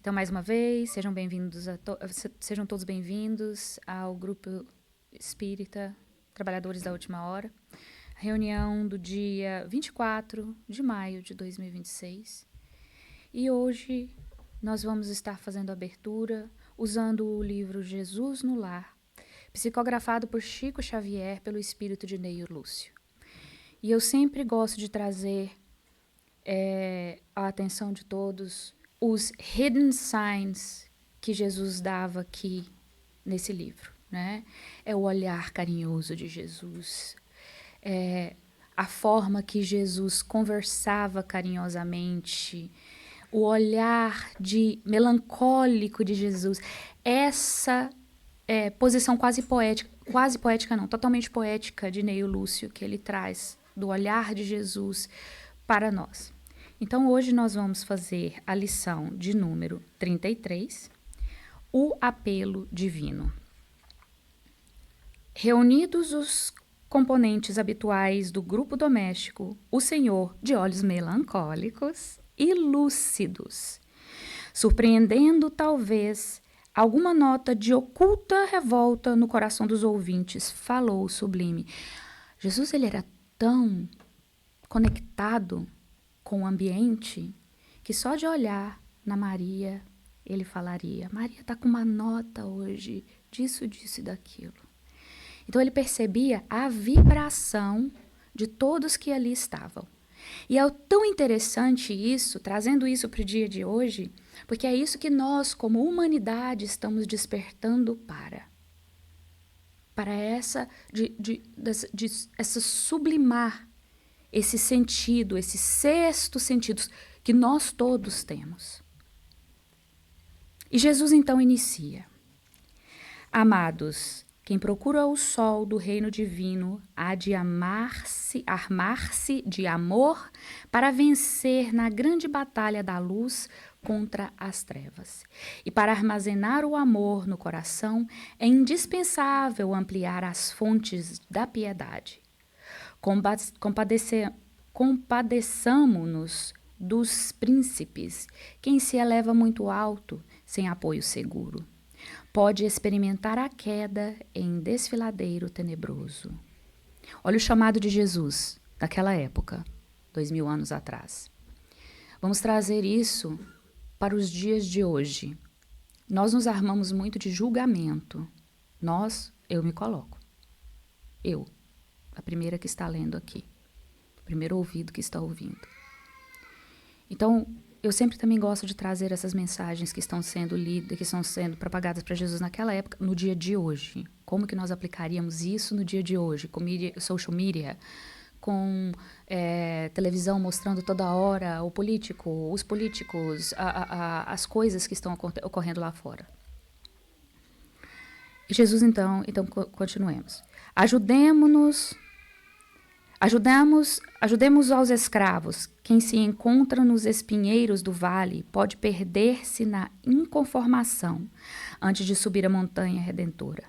Então, mais uma vez, sejam todos bem-vindos ao Grupo Espírita Trabalhadores da Última Hora, reunião do dia 24 de maio de 2026. E hoje nós vamos estar fazendo a abertura usando o livro Jesus no Lar, psicografado por Chico Xavier pelo espírito de Neio Lúcio. E eu sempre gosto de trazer a atenção de todos os hidden signs que Jesus dava aqui nesse livro, né? É o olhar carinhoso de Jesus, a forma que Jesus conversava carinhosamente, o olhar melancólico de Jesus, essa posição quase poética não, totalmente poética de Neio Lúcio, que ele traz do olhar de Jesus para nós. Então, hoje nós vamos fazer a lição de número 33, o apelo divino. Reunidos os componentes habituais do grupo doméstico, o Senhor, de olhos melancólicos e lúcidos, surpreendendo talvez alguma nota de oculta revolta no coração dos ouvintes, falou sublime. Jesus, ele era tão conectado com o ambiente que só de olhar na Maria ele falaria: Maria está com uma nota hoje disso, disso e daquilo. Então ele percebia a vibração de todos que ali estavam. E é tão interessante isso, trazendo isso para o dia de hoje, porque é isso que nós, como humanidade, estamos despertando para essa sublimar esse sentido, esse sexto sentido que nós todos temos. E Jesus então inicia: Amados, quem procura o sol do reino divino há de armar-se de amor para vencer na grande batalha da luz contra as trevas. E para armazenar o amor no coração é indispensável ampliar as fontes da piedade. Compadeçamo-nos dos príncipes. Quem se eleva muito alto, sem apoio seguro, pode experimentar a queda em desfiladeiro tenebroso. Olha o chamado de Jesus daquela época, 2000 anos atrás. Vamos trazer isso para os dias de hoje. Nós nos armamos muito de julgamento. Eu me coloco. Eu, a primeira que está lendo aqui, o primeiro ouvido que está ouvindo. Então, eu sempre também gosto de trazer essas mensagens que estão sendo lidas, que estão sendo propagadas para Jesus naquela época, no dia de hoje. Como que nós aplicaríamos isso no dia de hoje, com social media, com televisão mostrando toda hora os políticos, as coisas que estão ocorrendo lá fora. E Jesus, então continuemos. Ajudemos aos escravos. Quem se encontra nos espinheiros do vale pode perder-se na inconformação antes de subir a montanha redentora.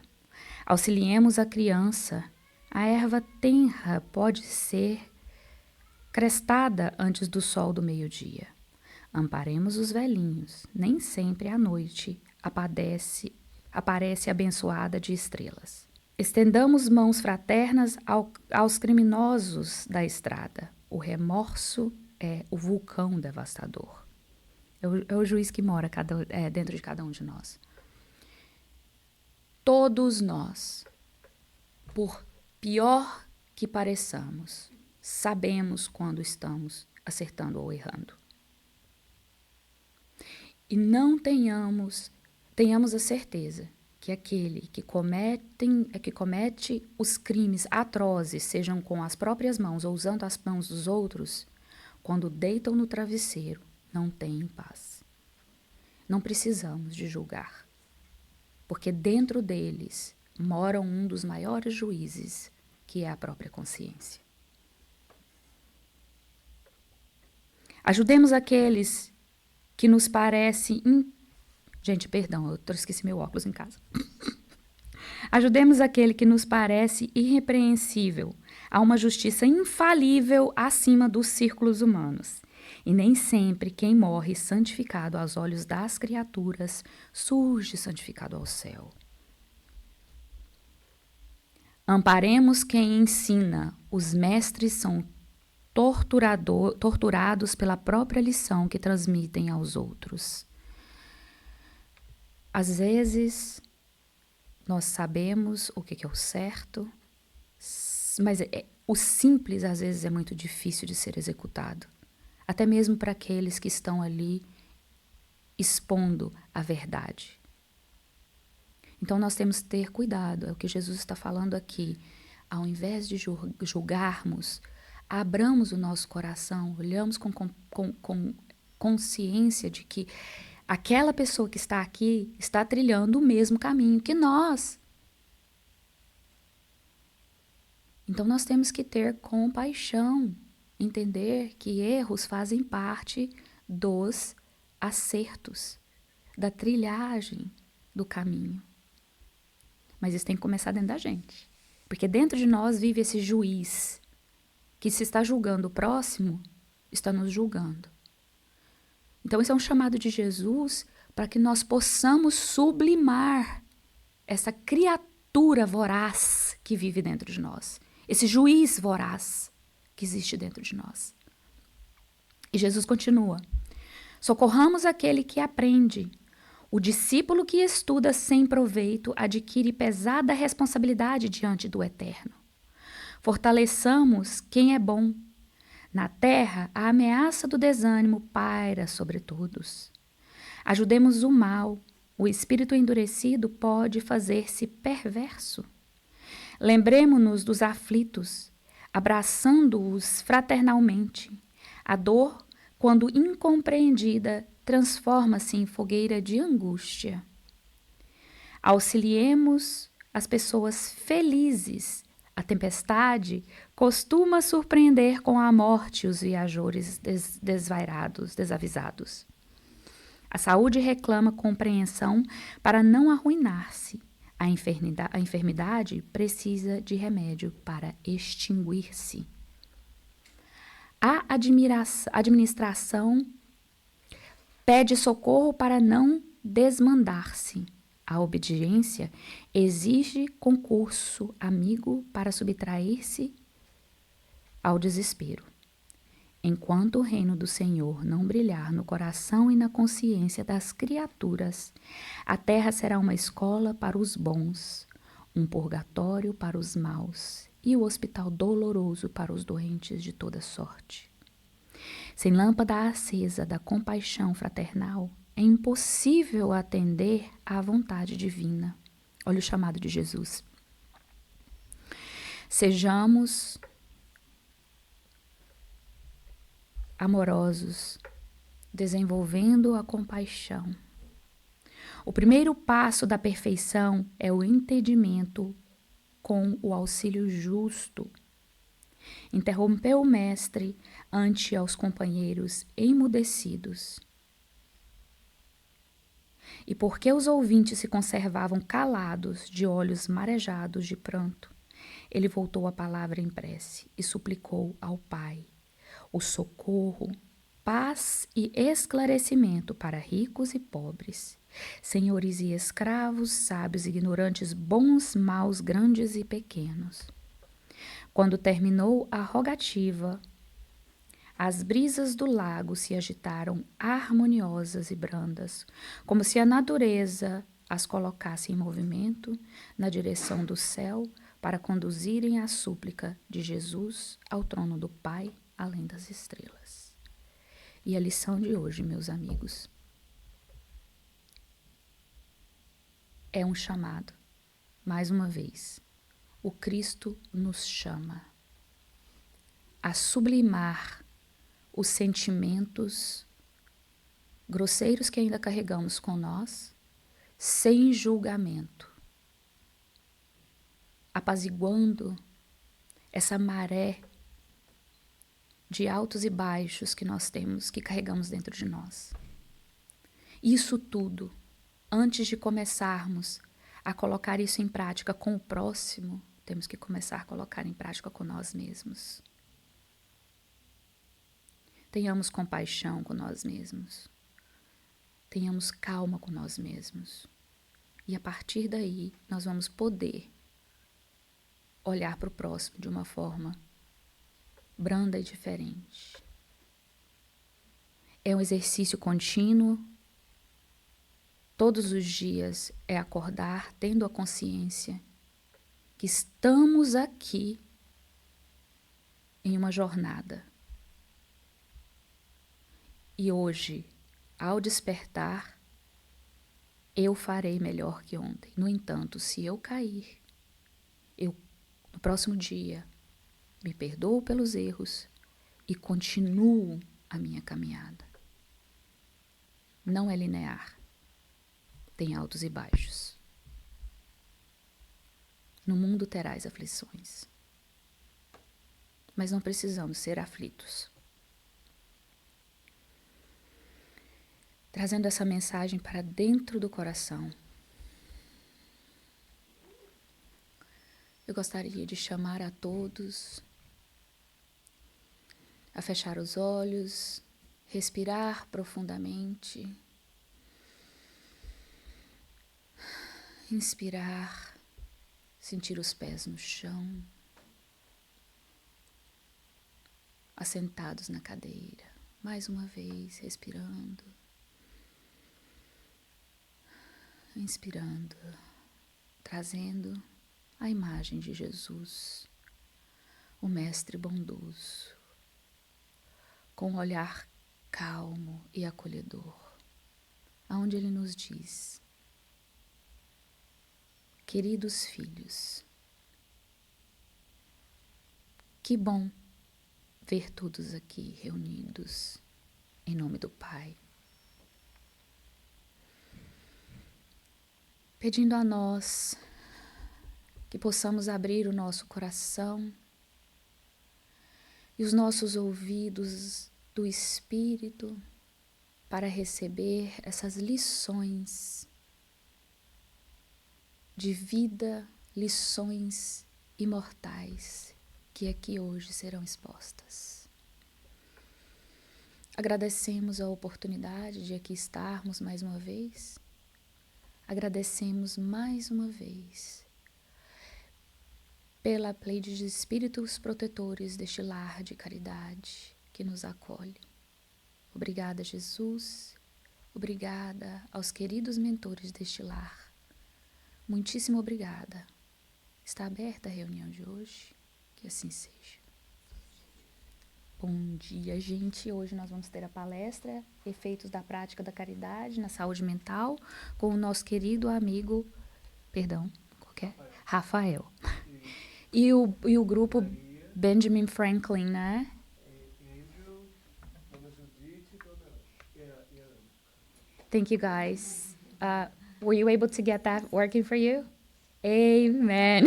Auxiliemos a criança. A erva tenra pode ser crestada antes do sol do meio-dia. Amparemos os velhinhos. Nem sempre à noite aparece abençoada de estrelas. Estendamos mãos fraternas aos criminosos da estrada. O remorso é o vulcão devastador. É o juiz que mora dentro de cada um de nós. Todos nós, por pior que pareçamos, sabemos quando estamos acertando ou errando. E não tenhamos a certeza que aquele que comete os crimes atrozes, sejam com as próprias mãos ou usando as mãos dos outros, quando deitam no travesseiro, não têm paz. Não precisamos de julgar, porque dentro deles mora um dos maiores juízes, que é a própria consciência. Ajudemos aqueles que nos parecem... Gente, perdão, eu esqueci meu óculos em casa. Ajudemos aquele que nos parece irrepreensível, a uma justiça infalível acima dos círculos humanos. E nem sempre quem morre santificado aos olhos das criaturas surge santificado ao céu. Amparemos quem ensina. Os mestres são torturados pela própria lição que transmitem aos outros. Às vezes, nós sabemos o que é o certo, mas o simples, às vezes, é muito difícil de ser executado. Até mesmo para aqueles que estão ali expondo a verdade. Então, nós temos que ter cuidado, é o que Jesus está falando aqui. Ao invés de julgarmos, abramos o nosso coração, olhamos com consciência de que aquela pessoa que está aqui está trilhando o mesmo caminho que nós. Então, nós temos que ter compaixão, entender que erros fazem parte dos acertos, da trilhagem do caminho. Mas isso tem que começar dentro da gente. Porque dentro de nós vive esse juiz que, se está julgando o próximo, está nos julgando. Então, esse é um chamado de Jesus para que nós possamos sublimar essa criatura voraz que vive dentro de nós. Esse juiz voraz que existe dentro de nós. E Jesus continua. Socorramos aquele que aprende. O discípulo que estuda sem proveito adquire pesada responsabilidade diante do Eterno. Fortaleçamos quem é bom. Na terra, a ameaça do desânimo paira sobre todos. Ajudemos o mal. O espírito endurecido pode fazer-se perverso. Lembremo-nos dos aflitos, abraçando-os fraternalmente. A dor, quando incompreendida, transforma-se em fogueira de angústia. Auxiliemos as pessoas felizes. A tempestade costuma surpreender com a morte os viajores desvairados, desavisados. A saúde reclama compreensão para não arruinar-se. A enfermidade precisa de remédio para extinguir-se. A administração pede socorro para não desmandar-se. A obediência exige concurso amigo para subtrair-se ao desespero. Enquanto o reino do Senhor não brilhar no coração e na consciência das criaturas, a terra será uma escola para os bons, um purgatório para os maus e o hospital doloroso para os doentes de toda sorte. Sem lâmpada acesa da compaixão fraternal, é impossível atender à vontade divina. Olha o chamado de Jesus. Sejamos amorosos, desenvolvendo a compaixão. O primeiro passo da perfeição é o entendimento com o auxílio justo. Interrompeu o mestre ante aos companheiros emudecidos. E porque os ouvintes se conservavam calados, de olhos marejados de pranto, ele voltou a palavra em prece e suplicou ao Pai o socorro, paz e esclarecimento para ricos e pobres, senhores e escravos, sábios e ignorantes, bons, maus, grandes e pequenos. Quando terminou a rogativa, as brisas do lago se agitaram harmoniosas e brandas, como se a natureza as colocasse em movimento na direção do céu para conduzirem a súplica de Jesus ao trono do Pai, além das estrelas. E a lição de hoje, meus amigos, é um chamado. Mais uma vez, o Cristo nos chama a sublimar os sentimentos grosseiros que ainda carregamos com nós, sem julgamento, apaziguando essa maré de altos e baixos que nós temos, que carregamos dentro de nós. Isso tudo, antes de começarmos a colocar isso em prática com o próximo, temos que começar a colocar em prática com nós mesmos. Tenhamos compaixão com nós mesmos. Tenhamos calma com nós mesmos. E a partir daí, nós vamos poder olhar para o próximo de uma forma branda e diferente. É um exercício contínuo. Todos os dias é acordar tendo a consciência que estamos aqui em uma jornada. E hoje, ao despertar, eu farei melhor que ontem. No entanto, se eu cair, no próximo dia, me perdoo pelos erros e continuo a minha caminhada. Não é linear. Tem altos e baixos. No mundo terás aflições. Mas não precisamos ser aflitos. Trazendo essa mensagem para dentro do coração, eu gostaria de chamar a todos a fechar os olhos, respirar profundamente, inspirar, sentir os pés no chão, assentados na cadeira, mais uma vez respirando, inspirando, trazendo a imagem de Jesus, o Mestre bondoso, com um olhar calmo e acolhedor, aonde ele nos diz: queridos filhos, que bom ver todos aqui reunidos em nome do Pai, pedindo a nós que possamos abrir o nosso coração e os nossos ouvidos do Espírito para receber essas lições de vida, lições imortais que aqui hoje serão expostas. Agradecemos a oportunidade de aqui estarmos mais uma vez. Agradecemos mais uma vez pela pleide de espíritos protetores deste lar de caridade que nos acolhe. Obrigada, Jesus. Obrigada aos queridos mentores deste lar. Muitíssimo obrigada. Está aberta a reunião de hoje. Que assim seja. Bom dia, gente. Hoje nós vamos ter a palestra Efeitos da Prática da Caridade na Saúde Mental com o nosso querido amigo, Rafael. E o grupo Benjamin Franklin, né? Thank you, guys. Were you able to get that working for you? Amen.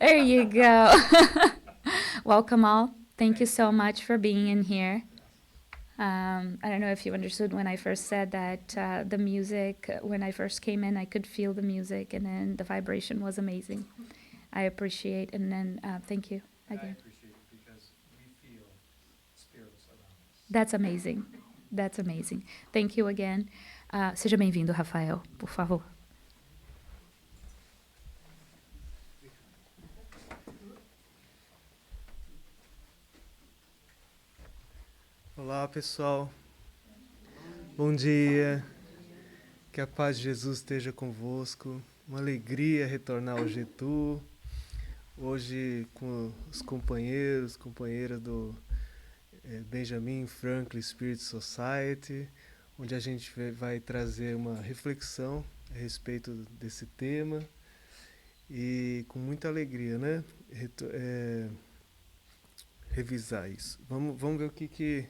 There you go. Welcome all. Thank you so much for being in here. I don't know if you understood when I first said that the music, when I first came in, I could feel the music, and then the vibration was amazing. I appreciate, and then thank you again. I appreciate it because we feel spirits around us. That's amazing. That's amazing. Thank you again. Seja bem-vindo, Rafael, por favor. Olá, pessoal. Bom dia. Que a paz de Jesus esteja convosco. Uma alegria retornar ao Getú. Hoje com os companheiras do Benjamin Franklin Spirit Society, onde a gente vai trazer uma reflexão a respeito desse tema e com muita alegria, né? Revisar isso. Vamos ver o que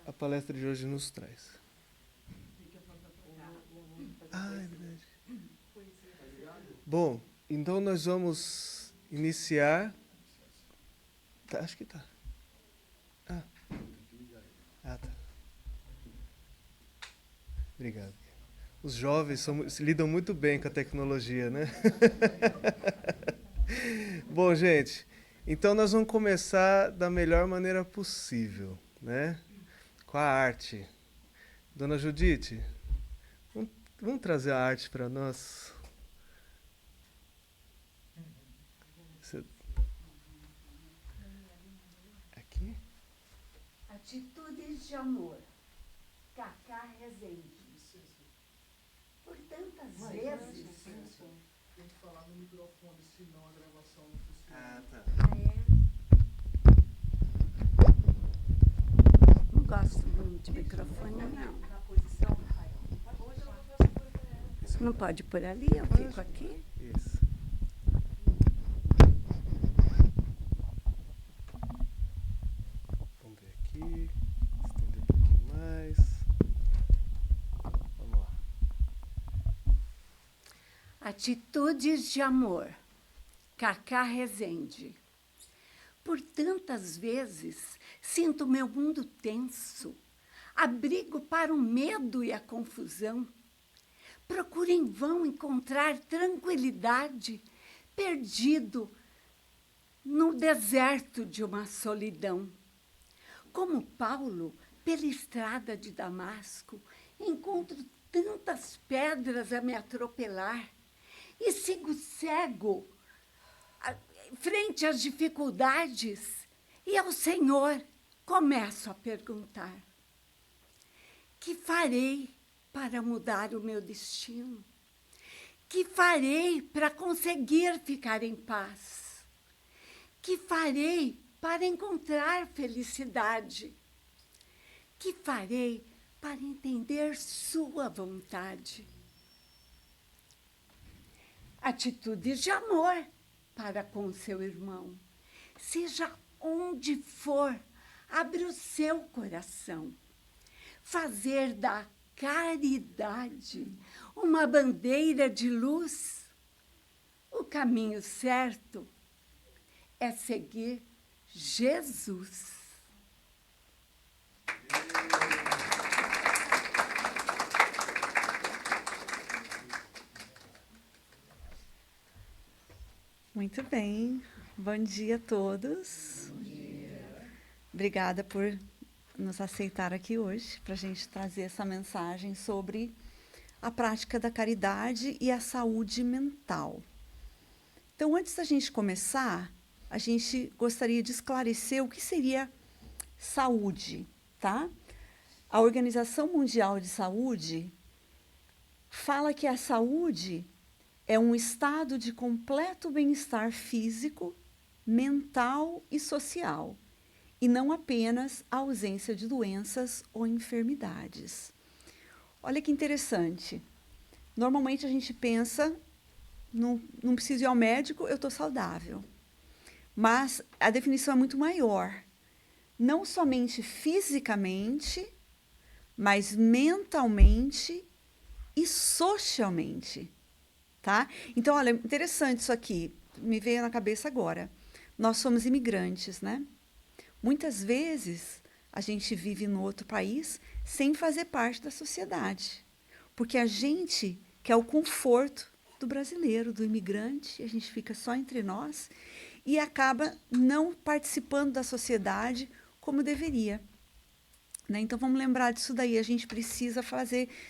a palestra de hoje nos traz. É verdade. Bom, então nós vamos iniciar. Tá, acho que tá. Tá. Obrigado. Os jovens lidam muito bem com a tecnologia, né? Bom, gente, então nós vamos começar da melhor maneira possível, né? Com a arte. Dona Judite, vamos trazer a arte para nós? Aqui? Atitudes de amor. Cacá Rezende. Por tantas vezes. Tem que falar no microfone, senão a gravação não funciona. Ah, tá. Não gosto muito de microfone, não. Não pode pôr ali, eu fico aqui. Isso. Vamos ver aqui. Estender um pouquinho mais. Vamos lá. Atitudes de amor. Cacá Rezende. Por tantas vezes sinto meu mundo tenso, abrigo para o medo e a confusão. Procuro em vão encontrar tranquilidade, perdido no deserto de uma solidão. Como Paulo, pela estrada de Damasco, encontro tantas pedras a me atropelar e sigo cego frente às dificuldades e ao Senhor começo a perguntar: que farei para mudar o meu destino? Que farei para conseguir ficar em paz? Que farei para encontrar felicidade? Que farei para entender sua vontade? Atitudes de amor para com seu irmão. Seja onde for, abre o seu coração. Fazer da caridade uma bandeira de luz. O caminho certo é seguir Jesus. Muito bem. Bom dia a todos. Bom dia. Obrigada por nos aceitar aqui hoje para a gente trazer essa mensagem sobre a prática da caridade e a saúde mental. Então, antes da gente começar, a gente gostaria de esclarecer o que seria saúde, tá? A Organização Mundial de Saúde fala que a saúde é um estado de completo bem-estar físico, mental e social, e não apenas a ausência de doenças ou enfermidades. Olha que interessante. Normalmente a gente pensa, não preciso ir ao médico, eu estou saudável. Mas a definição é muito maior. Não somente fisicamente, mas mentalmente e socialmente. Tá? Então, olha, interessante isso aqui. Me veio na cabeça agora. Nós somos imigrantes, né? Muitas vezes a gente vive no outro país sem fazer parte da sociedade, porque a gente quer o conforto do brasileiro, do imigrante, a gente fica só entre nós e acaba não participando da sociedade como deveria. Né? Então, vamos lembrar disso daí. A gente precisa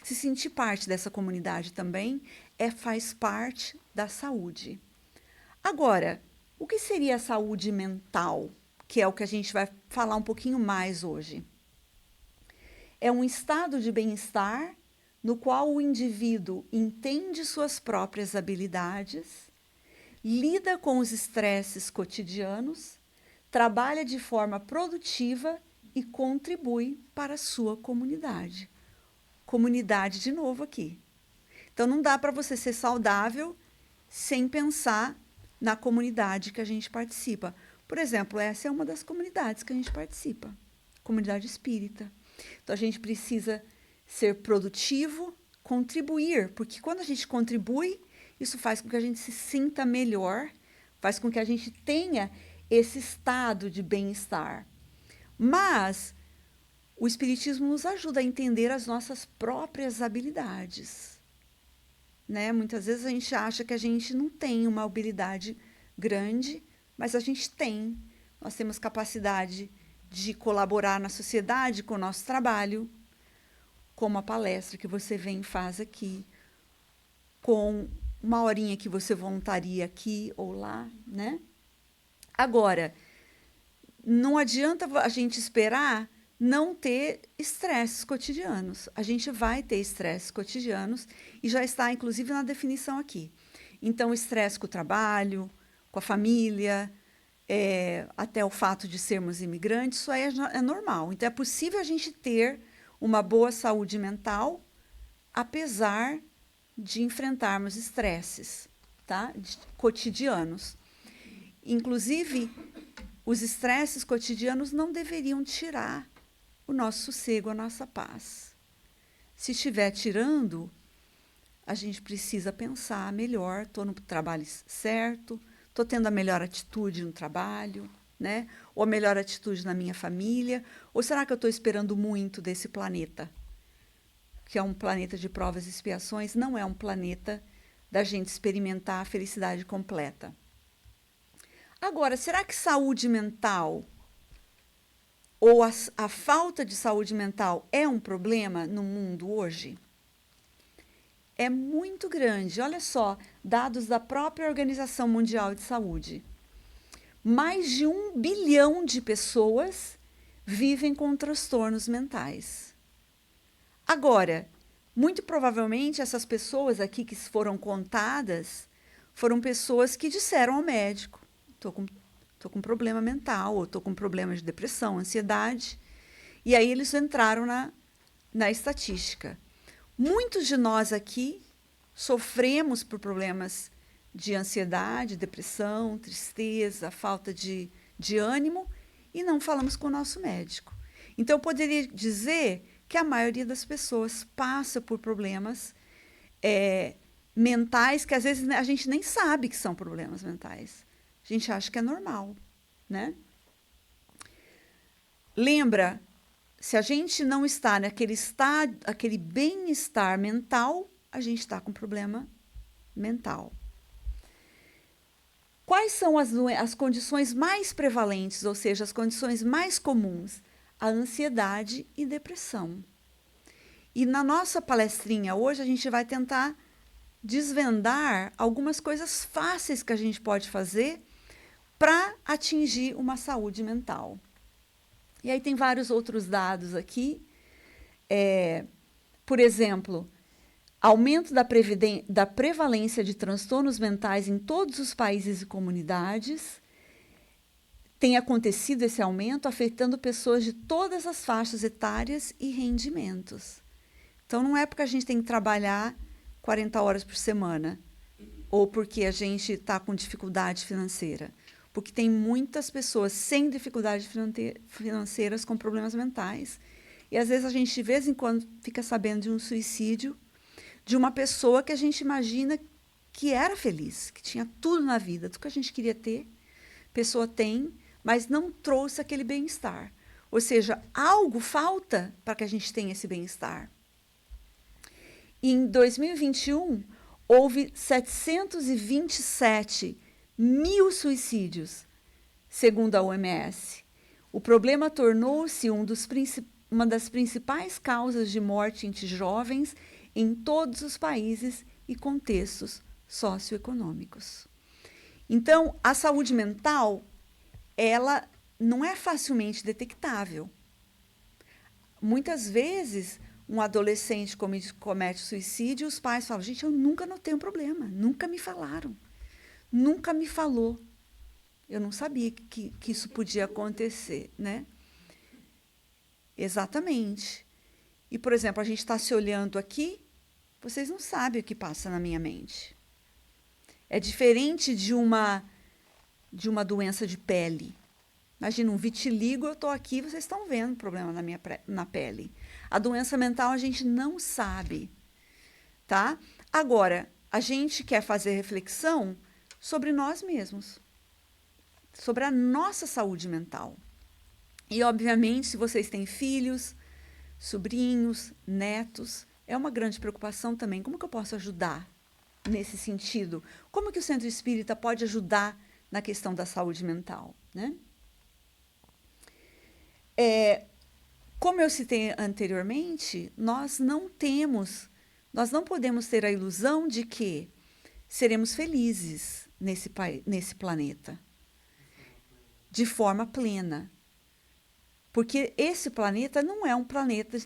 se sentir parte dessa comunidade também, faz parte da saúde. Agora, o que seria a saúde mental? Que é o que a gente vai falar um pouquinho mais hoje. É um estado de bem-estar no qual o indivíduo entende suas próprias habilidades, lida com os estresses cotidianos, trabalha de forma produtiva e contribui para a sua comunidade. Comunidade de novo aqui. Então, não dá para você ser saudável sem pensar na comunidade que a gente participa. Por exemplo, essa é uma das comunidades que a gente participa, comunidade espírita. Então, a gente precisa ser produtivo, contribuir, porque quando a gente contribui, isso faz com que a gente se sinta melhor, faz com que a gente tenha esse estado de bem-estar. Mas o Espiritismo nos ajuda a entender as nossas próprias habilidades. né? Muitas vezes a gente acha que a gente não tem uma habilidade grande, mas a gente tem. Nós temos capacidade de colaborar na sociedade com o nosso trabalho, como a palestra que você vem e faz aqui, com uma horinha que você voluntaria aqui ou lá, né? Agora, não adianta a gente esperar não ter estresses cotidianos. A gente vai ter estresses cotidianos e já está, inclusive, na definição aqui. Então, estresse com o trabalho, com a família, até o fato de sermos imigrantes, isso aí é normal. Então, é possível a gente ter uma boa saúde mental, apesar de enfrentarmos estresses, tá? Cotidianos. Inclusive, os estresses cotidianos não deveriam tirar o nosso sossego, a nossa paz. Se estiver tirando, a gente precisa pensar melhor, estou no trabalho certo, estou tendo a melhor atitude no trabalho, né? Ou a melhor atitude na minha família, ou será que eu estou esperando muito desse planeta? Que é um planeta de provas e expiações, não é um planeta da gente experimentar a felicidade completa. Agora, será que saúde mental ou a falta de saúde mental é um problema no mundo hoje? É muito grande. Olha só, dados da própria Organização Mundial de Saúde. Mais de 1 bilhão de pessoas vivem com transtornos mentais. Agora, muito provavelmente essas pessoas aqui que foram contadas foram pessoas que disseram ao médico: estou com problema mental, ou estou com problema de depressão, ansiedade. E aí eles entraram na estatística. Muitos de nós aqui sofremos por problemas de ansiedade, depressão, tristeza, falta de ânimo, e não falamos com o nosso médico. Então, eu poderia dizer que a maioria das pessoas passa por problemas mentais que, às vezes, a gente nem sabe que são problemas mentais. A gente acha que é normal, né? Lembra, se a gente não está naquele estado, aquele bem-estar mental, a gente está com problema mental. Quais são as condições mais prevalentes, ou seja, as condições mais comuns? A ansiedade e depressão. E na nossa palestrinha hoje a gente vai tentar desvendar algumas coisas fáceis que a gente pode fazer para atingir uma saúde mental. E aí tem vários outros dados aqui. Por exemplo, aumento da prevalência de transtornos mentais em todos os países e comunidades. Tem acontecido esse aumento afetando pessoas de todas as faixas etárias e rendimentos. Então, não é porque a gente tem que trabalhar 40 horas por semana ou porque a gente está com dificuldade financeira. Porque tem muitas pessoas sem dificuldades financeiras com problemas mentais. E, às vezes, a gente, de vez em quando, fica sabendo de um suicídio de uma pessoa que a gente imagina que era feliz, que tinha tudo na vida, tudo que a gente queria ter. A pessoa tem, mas não trouxe aquele bem-estar. Ou seja, algo falta para que a gente tenha esse bem-estar. Em 2021, houve 727 mil suicídios, segundo a OMS. O problema tornou-se uma das principais causas de morte entre jovens em todos os países e contextos socioeconômicos. Então, a saúde mental, ela não é facilmente detectável. Muitas vezes, um adolescente comete suicídio e os pais falam: gente, eu nunca notei um problema, nunca me falaram, nunca me falou. Eu não sabia que isso podia acontecer, né? Exatamente. E, por exemplo, a gente está se olhando aqui, vocês não sabem o que passa na minha mente. É diferente de uma doença de pele. Imagina, um vitiligo, eu estou aqui, vocês estão vendo o problema na pele. A doença mental a gente não sabe, tá? Agora, a gente quer fazer reflexão sobre nós mesmos, sobre a nossa saúde mental. E, obviamente, se vocês têm filhos, sobrinhos, netos, é uma grande preocupação também. Como que eu posso ajudar, nesse sentido? Como que o Centro Espírita pode ajudar na questão da saúde mental, né? Como eu citei anteriormente, nós não podemos ter a ilusão de que seremos felizes nesse planeta de forma plena. Porque esse planeta não é um planeta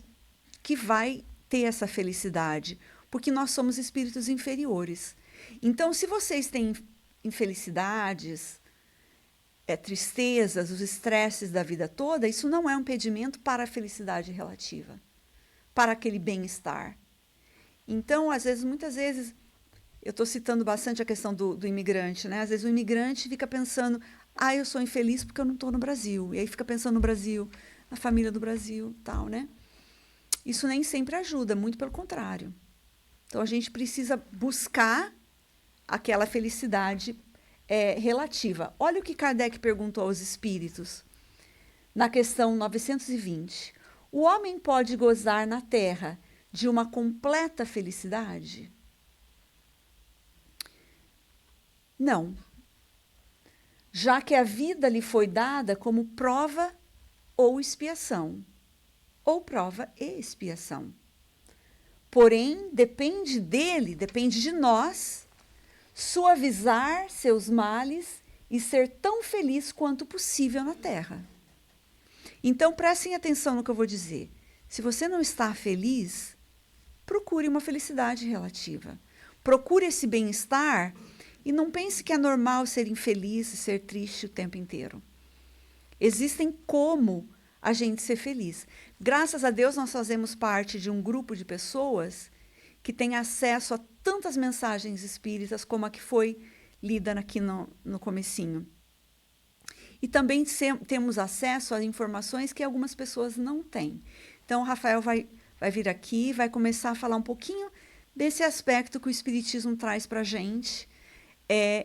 que vai ter essa felicidade, porque nós somos espíritos inferiores. Então, se vocês têm infelicidades, tristezas, os estresses da vida toda, isso não é um impedimento para a felicidade relativa, para aquele bem-estar. Então, muitas vezes, eu estou citando bastante a questão do imigrante, né? Às vezes o imigrante fica pensando, eu sou infeliz porque eu não estou no Brasil. E aí fica pensando no Brasil, na família do Brasil, tal, né? Isso nem sempre ajuda, muito pelo contrário. Então, a gente precisa buscar aquela felicidade relativa. Olha o que Kardec perguntou aos espíritos na questão 920. O homem pode gozar na Terra de uma completa felicidade? Não. Já que a vida lhe foi dada como prova ou expiação, ou prova e expiação. Porém, depende dele, depende de nós, suavizar seus males e ser tão feliz quanto possível na Terra. Então, prestem atenção no que eu vou dizer. Se você não está feliz, procure uma felicidade relativa. Procure esse bem-estar e não pense que é normal ser infeliz e ser triste o tempo inteiro. Existem como a gente ser feliz. Graças a Deus, nós fazemos parte de um grupo de pessoas que tem acesso a tantas mensagens espíritas como a que foi lida aqui no comecinho. E também temos acesso a informações que algumas pessoas não têm. Então, o Rafael vai vir aqui, vai começar a falar um pouquinho desse aspecto que o Espiritismo traz para a gente.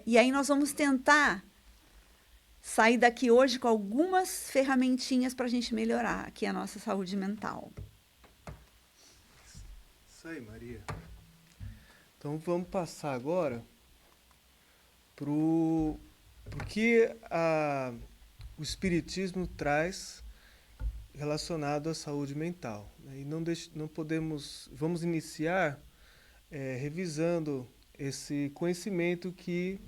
E aí nós vamos tentar sair daqui hoje com algumas ferramentinhas para a gente melhorar aqui a nossa saúde mental. Isso aí, Maria. Então vamos passar agora para o que o Espiritismo traz relacionado à saúde mental. E não podemos. Vamos iniciar revisando esse conhecimento que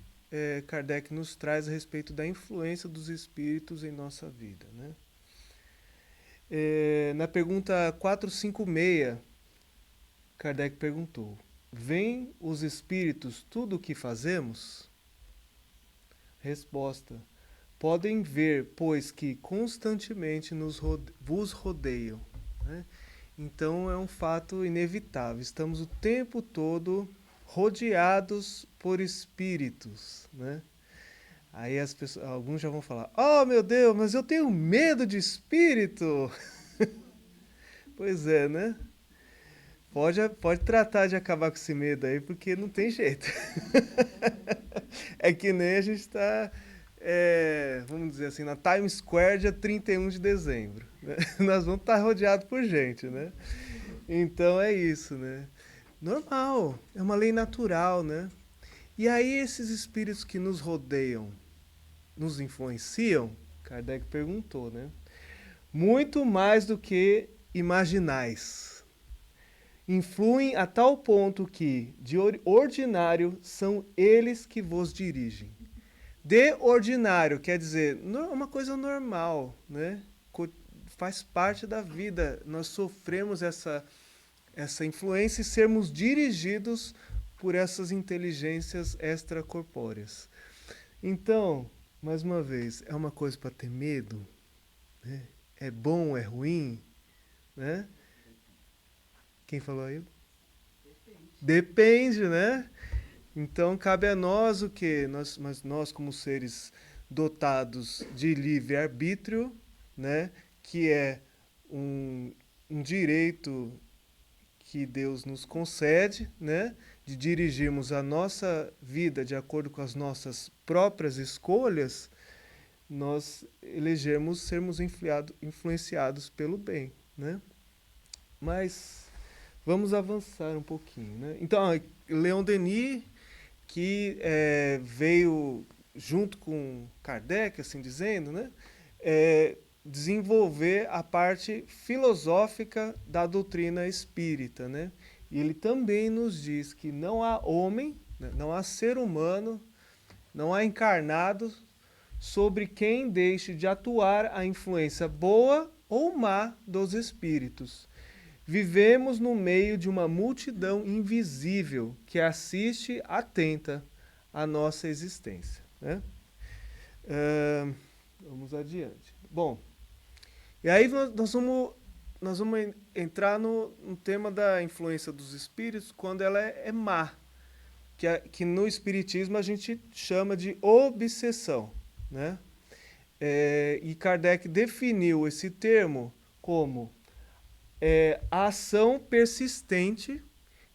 Kardec nos traz a respeito da influência dos espíritos em nossa vida, né? Na pergunta 456, Kardec perguntou: veem os espíritos tudo o que fazemos? Resposta: podem ver, pois que constantemente vos rodeiam, né? Então é um fato inevitável. Estamos o tempo todo rodeados por espíritos, né? Aí alguns já vão falar: oh, meu Deus, mas eu tenho medo de espírito. Pois é, né? Pode tratar de acabar com esse medo aí, porque não tem jeito. É que nem a gente está, vamos dizer assim, na Times Square, dia 31 de dezembro. Né? Nós vamos estar rodeados por gente, né? Então é isso, né? Normal, é uma lei natural, né? E aí esses espíritos que nos rodeiam, nos influenciam? Kardec perguntou, né? Muito mais do que imaginais. Influem a tal ponto que, de ordinário, são eles que vos dirigem. De ordinário, quer dizer, uma coisa normal, né? Faz parte da vida. Nós sofremos essa influência e sermos dirigidos por essas inteligências extracorpóreas. Então, mais uma vez, é uma coisa para ter medo? Né? É bom, é ruim? Né? Quem falou aí? Depende, né? Então, cabe a nós o quê? Nós como seres dotados de livre-arbítrio, né? Que é um direito que Deus nos concede, né? De dirigirmos a nossa vida de acordo com as nossas próprias escolhas, nós elegermos sermos influenciados pelo bem, né? Mas vamos avançar um pouquinho, né? Então, Leon Denis que veio junto com Kardec, assim dizendo, né, desenvolver a parte filosófica da doutrina espírita, né? E ele também nos diz que não há homem, né, não há ser humano, não há encarnado sobre quem deixe de atuar a influência boa ou má dos espíritos. Vivemos no meio de uma multidão invisível que assiste atenta à nossa existência, né? Vamos adiante. Bom, e aí nós vamos entrar no tema da influência dos espíritos quando ela é má, que no espiritismo a gente chama de obsessão, né? E Kardec definiu esse termo como a ação persistente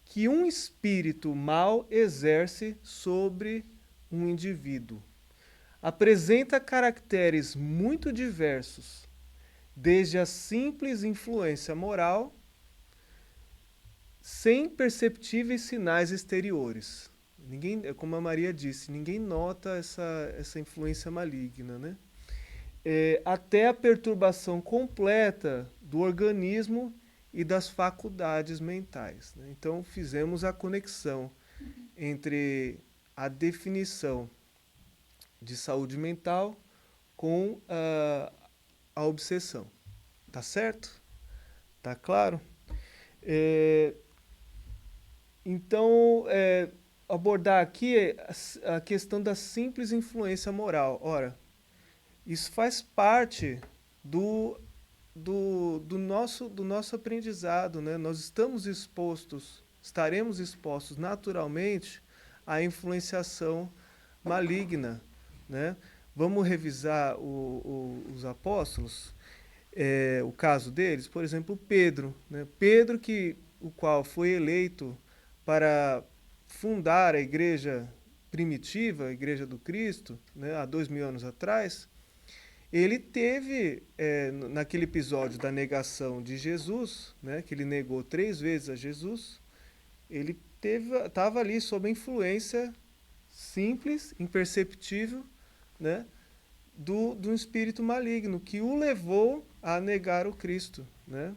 que um espírito mau exerce sobre um indivíduo. Apresenta caracteres muito diversos, desde a simples influência moral, sem perceptíveis sinais exteriores. Ninguém, como a Maria disse, ninguém nota essa influência maligna, né? Até a perturbação completa do organismo e das faculdades mentais, né? Então, fizemos a conexão entre a definição de saúde mental com a obsessão. Tá certo? Tá claro? Então, abordar aqui a questão da simples influência moral. Ora, isso faz parte do nosso aprendizado, né? Nós estaremos expostos naturalmente à influenciação maligna, né? Vamos revisar os apóstolos, o caso deles, por exemplo, Pedro, né? Pedro, o qual foi eleito para fundar a igreja primitiva, a Igreja do Cristo, né, há 2000 anos atrás, ele teve, naquele episódio da negação de Jesus, né, que ele negou 3 vezes a Jesus, ele estava ali sob a influência simples, imperceptível, né, do espírito maligno, que o levou a negar o Cristo, né?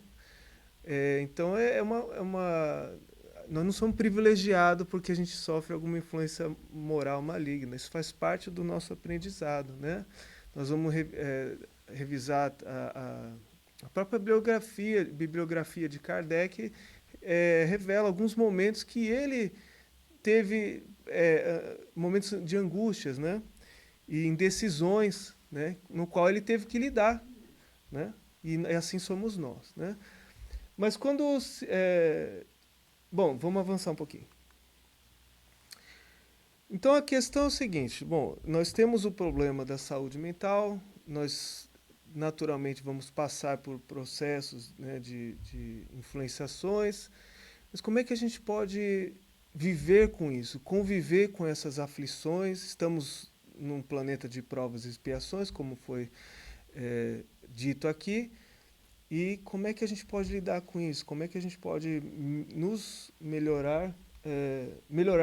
Então, nós não somos privilegiados porque a gente sofre alguma influência moral maligna. Isso faz parte do nosso aprendizado, né? Nós vamos revisar a própria bibliografia de Kardec, revela alguns momentos que ele teve momentos de angústias, né? E indecisões, né? No qual ele teve que lidar, né? E assim somos nós, né? Mas quando... bom, vamos avançar um pouquinho. Então, a questão é o seguinte. Bom, nós temos o problema da saúde mental, nós naturalmente vamos passar por processos, né, de influenciações, mas como é que a gente pode viver com isso, conviver com essas aflições? Estamos num planeta de provas e expiações, como foi dito aqui, e como é que a gente pode lidar com isso? Como é que a gente pode melhorar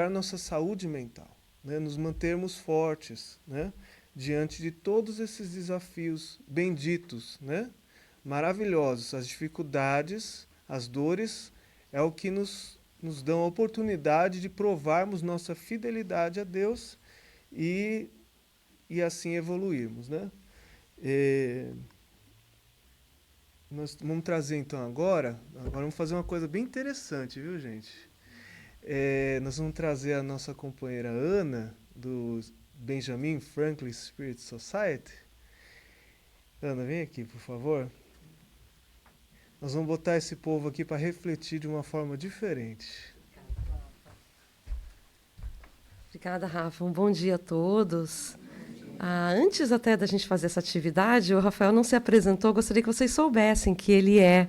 nossa saúde mental, né? Nos mantermos fortes, né? Diante de todos esses desafios benditos, né? Maravilhosos. As dificuldades, as dores, é o que nos dão a oportunidade de provarmos nossa fidelidade a Deus e assim evoluirmos, né? Nós vamos trazer então agora vamos fazer uma coisa bem interessante, viu, gente? Nós vamos trazer a nossa companheira Ana, do Benjamin Franklin Spirit Society. Ana, vem aqui, por favor. Nós vamos botar esse povo aqui para refletir de uma forma diferente. Obrigada, Rafa. Um bom dia a todos. Antes até da gente fazer essa atividade, o Rafael não se apresentou. Gostaria que vocês soubessem que ele é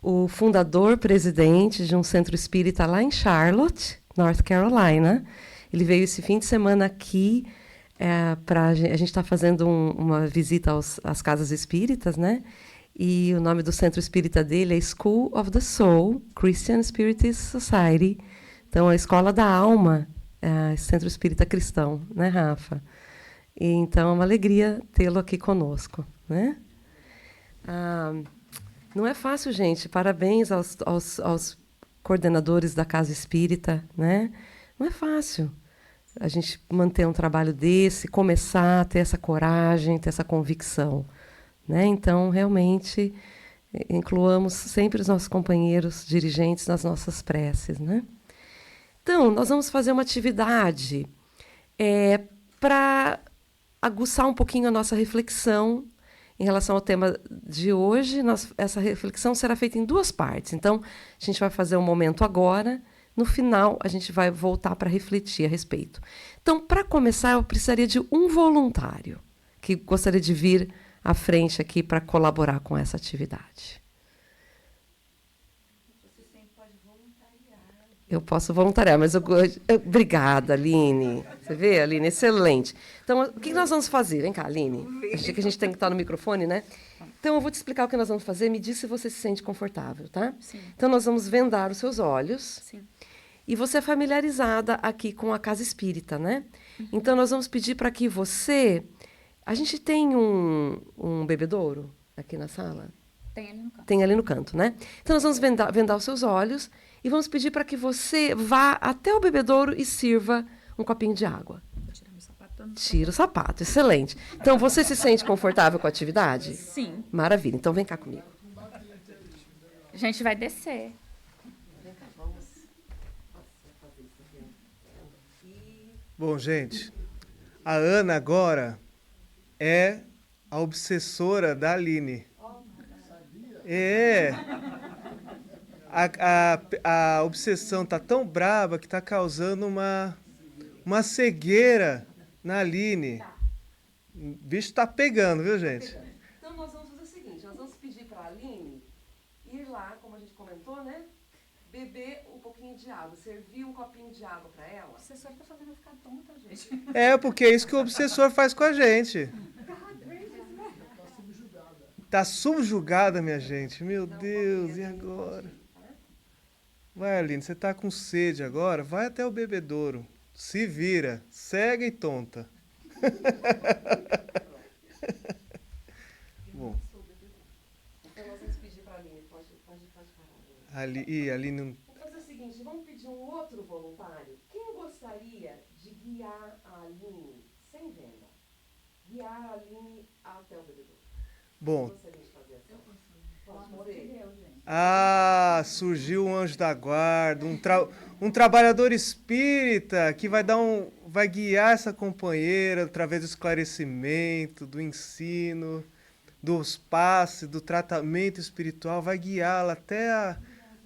o fundador-presidente de um centro espírita lá em Charlotte, North Carolina. Ele veio esse fim de semana aqui a gente está fazendo uma visita às casas espíritas, né? E o nome do centro espírita dele é School of the Soul Christian Spiritist Society. Então, a Escola da Alma Centro Espírita Cristão, né, Rafa? E, então, é uma alegria tê-lo aqui conosco, né? Não é fácil, gente. Parabéns aos coordenadores da Casa Espírita, né? Não é fácil a gente manter um trabalho desse, começar a ter essa coragem, ter essa convicção, né? Então, realmente, incluamos sempre os nossos companheiros dirigentes nas nossas preces, né? Então, nós vamos fazer uma atividade para aguçar um pouquinho a nossa reflexão em relação ao tema de hoje. Essa reflexão será feita em 2 partes. Então, a gente vai fazer um momento agora. No final, a gente vai voltar para refletir a respeito. Então, para começar, eu precisaria de um voluntário que gostaria de vir à frente aqui para colaborar com essa atividade. Eu posso voluntariar, mas obrigada, Aline. Você vê, Aline? Excelente. Então, o que nós vamos fazer? Vem cá, Aline. Acho que a gente tem que estar no microfone, né? Então, eu vou te explicar o que nós vamos fazer. Me diz se você se sente confortável, tá? Sim. Então, nós vamos vendar os seus olhos. Sim. E você é familiarizada aqui com a Casa Espírita, né? Então, nós vamos pedir para que você... A gente tem um bebedouro aqui na sala? Tem ali no canto. Tem ali no canto, né? Então, nós vamos vendar os seus olhos e vamos pedir para que você vá até o bebedouro e sirva um copinho de água. Vou tirar meu sapato. Tira o sapato, excelente. Então, você se sente confortável com a atividade? Sim. Maravilha. Então, vem cá comigo. A gente vai descer. Bom, gente, a Ana agora é a obsessora da Aline. É. A obsessão tá tão braba que tá causando uma cegueira na Aline. O bicho tá pegando, viu, gente? Então, nós vamos fazer o seguinte, nós vamos pedir para a Aline ir lá, como a gente comentou, né? Beber um pouquinho de água, servir um copinho de água para ela. O professor tá fazendo eu ficar tonta, gente. É, porque é isso que o obsessor faz com a gente. Tá subjugada, minha gente. Meu Deus, e agora? Vai, Aline, você tá com sede agora? Vai até o bebedouro. Se vira, cega e tonta. Bom. Então, nós vamos pedir para a Aline, pode parar. Ali não. Vamos fazer o seguinte, vamos pedir um outro voluntário. Quem gostaria de guiar a Aline, sem venda, guiar a Aline até o bebedouro? Bom. Gostaria de fazer assim? Pode morrer. Ah, surgiu um anjo da guarda, um trabalhador espírita que vai guiar essa companheira através do esclarecimento, do ensino, dos passes, do tratamento espiritual, vai guiá-la até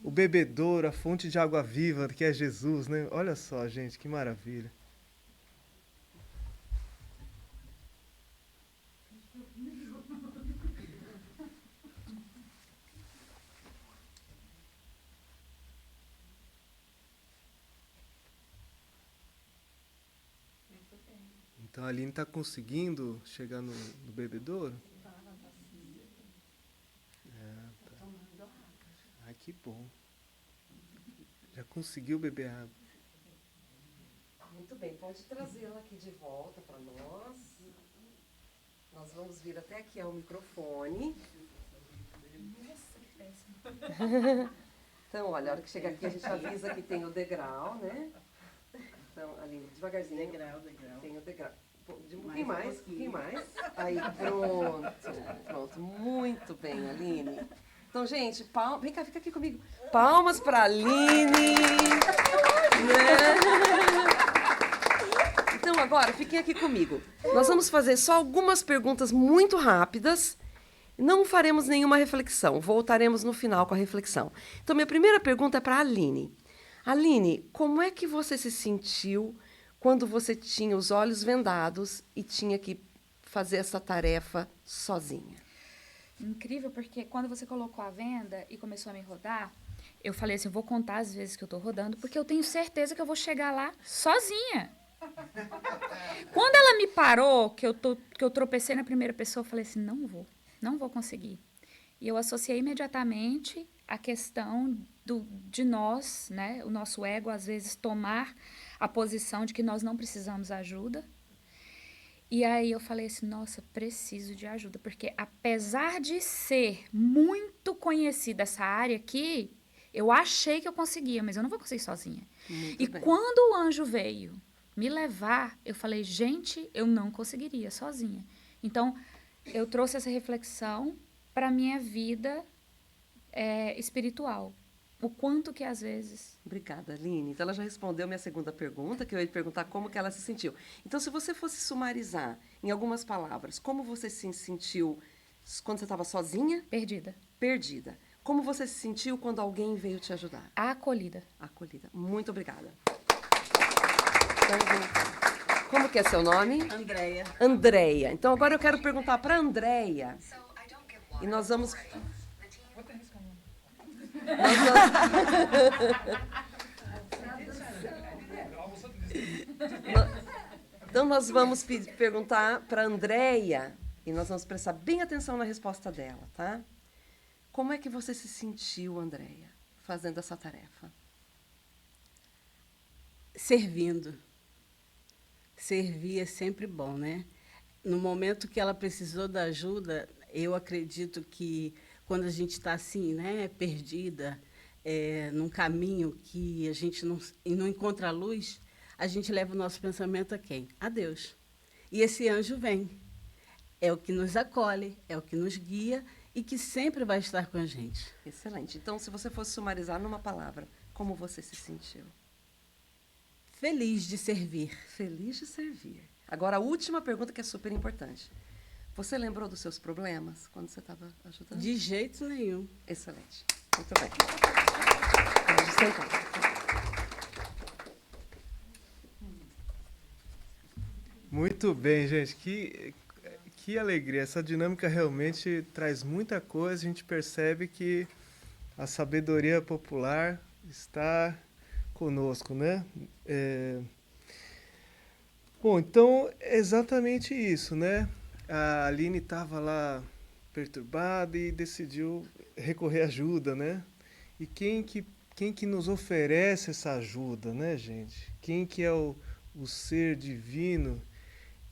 o bebedouro, a fonte de água viva, que é Jesus, né? Olha só, gente, que maravilha. Então a Aline está conseguindo chegar no bebedouro? Tá. Ai, que bom. Já conseguiu beber água. Muito bem, pode trazê-la aqui de volta para nós. Nós vamos vir até aqui ao microfone. Nossa, que péssimo. Então, olha, a hora que chegar aqui a gente avisa que tem o degrau, né? Então, ali, devagarzinho. Degrau. Tem o degrau. Um pouquinho mais. Aí, pronto. Muito bem, Aline. Então, gente, vem cá, fica aqui comigo. Palmas para a Aline. Então, agora, fiquem aqui comigo. Nós vamos fazer só algumas perguntas muito rápidas. Não faremos nenhuma reflexão. Voltaremos no final com a reflexão. Então, minha primeira pergunta é para a Aline. Aline, como é que você se sentiu quando você tinha os olhos vendados e tinha que fazer essa tarefa sozinha? Incrível, porque quando você colocou a venda e começou a me rodar, eu falei assim, eu vou contar as vezes que eu tô rodando, porque eu tenho certeza que eu vou chegar lá sozinha. Quando ela me parou, que eu tropecei na primeira pessoa, eu falei assim, não vou conseguir. E eu associei imediatamente a questão de nós, né, o nosso ego, às vezes, tomar a posição de que nós não precisamos ajuda. E aí eu falei assim, nossa, preciso de ajuda, porque apesar de ser muito conhecida essa área aqui, eu achei que eu conseguia, mas eu não vou conseguir sozinha. Muito E bem. quando o anjo veio me levar, eu falei, gente, eu não conseguiria sozinha. Então, eu trouxe essa reflexão para a minha vida espiritual. O quanto que, às vezes... Obrigada, Aline. Então, ela já respondeu minha segunda pergunta, que eu ia te perguntar como que ela se sentiu. Então, se você fosse sumarizar em algumas palavras, como você se sentiu quando você estava sozinha? Perdida. Perdida. Como você se sentiu quando alguém veio te ajudar? Acolhida. Acolhida. Muito obrigada. Como que é seu nome? Andréia. Andréia. Então, agora eu quero perguntar para a Andréia. E nós vamos... Então, nós vamos perguntar para a Andréia, e nós vamos prestar bem atenção na resposta dela, tá? Como é que você se sentiu, Andréia, fazendo essa tarefa? Servindo. Servir é sempre bom, né? No momento que ela precisou da ajuda, eu acredito que quando a gente está assim, né, perdida, num caminho que a gente não encontra a luz, a gente leva o nosso pensamento a quem? A Deus. E esse anjo vem. É o que nos acolhe, é o que nos guia e que sempre vai estar com a gente. Excelente. Então, se você fosse sumarizar numa palavra, como você se sentiu? Feliz de servir. Feliz de servir. Agora, a última pergunta que é super importante. Você lembrou dos seus problemas quando você estava ajudando? De jeito nenhum. Excelente. Muito bem. Pode sentar. Muito bem, gente. Que alegria. Essa dinâmica realmente traz muita coisa. A gente percebe que a sabedoria popular está conosco, né? Bom, então é exatamente isso, né? A Aline estava lá perturbada e decidiu recorrer à ajuda, né? E quem que nos oferece essa ajuda, né, gente? Quem que é o ser divino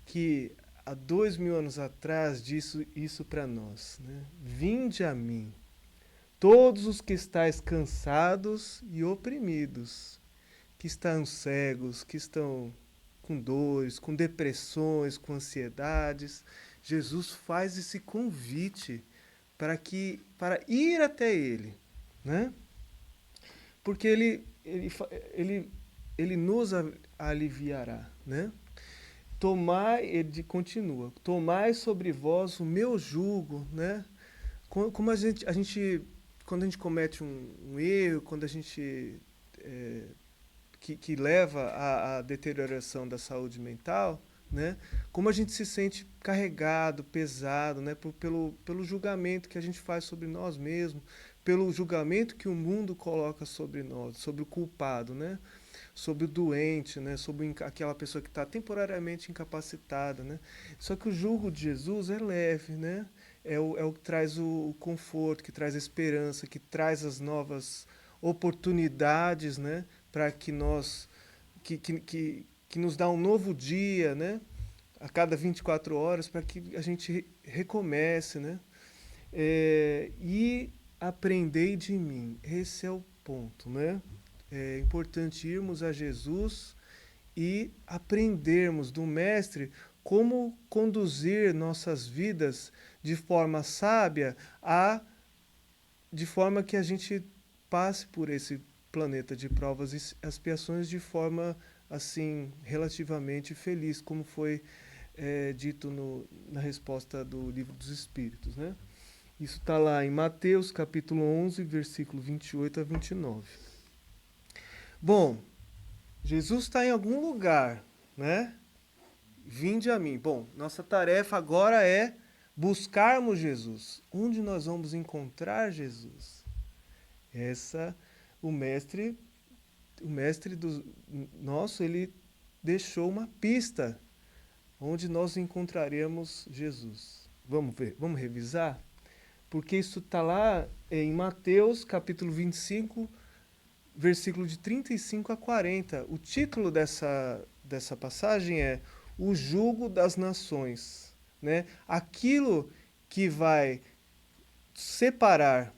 que há 2000 anos atrás disse isso para nós, né? Vinde a mim, todos os que estáis cansados e oprimidos, que estão cegos, que estão com dores, com depressões, com ansiedades. Jesus faz esse convite para ir até Ele, né? Porque Ele nos aliviará, né? Ele continua, tomai sobre vós o meu jugo, né? Como quando a gente comete um erro, quando a gente que leva à deterioração da saúde mental, né? Como a gente se sente carregado, pesado, né? Pelo julgamento que a gente faz sobre nós mesmos, pelo julgamento que o mundo coloca sobre nós, sobre o culpado, né? Sobre o doente, né? Sobre aquela pessoa que está temporariamente incapacitada, né? Só que o jugo de Jesus é leve, né? É o que traz o conforto, que traz a esperança, que traz as novas oportunidades, né? Para que nos dá um novo dia, né? A cada 24 horas, para que a gente recomece, né? E aprendei de mim. Esse é o ponto, né? É importante irmos a Jesus e aprendermos do Mestre como conduzir nossas vidas de forma sábia, de forma que a gente passe por esse planeta de provas e expiações de forma assim relativamente feliz, como foi dito na resposta do Livro dos Espíritos, né? Isso está lá em Mateus, capítulo 11, versículo 28 a 29. Bom, Jesus está em algum lugar, né? Vinde a mim. Bom, nossa tarefa agora é buscarmos Jesus. Onde nós vamos encontrar Jesus? O mestre nosso, ele deixou uma pista onde nós encontraremos Jesus. Vamos ver, vamos revisar? Porque isso está lá em Mateus, capítulo 25, versículo de 35 a 40. O título dessa passagem é O Jugo das Nações, né? Aquilo que vai separar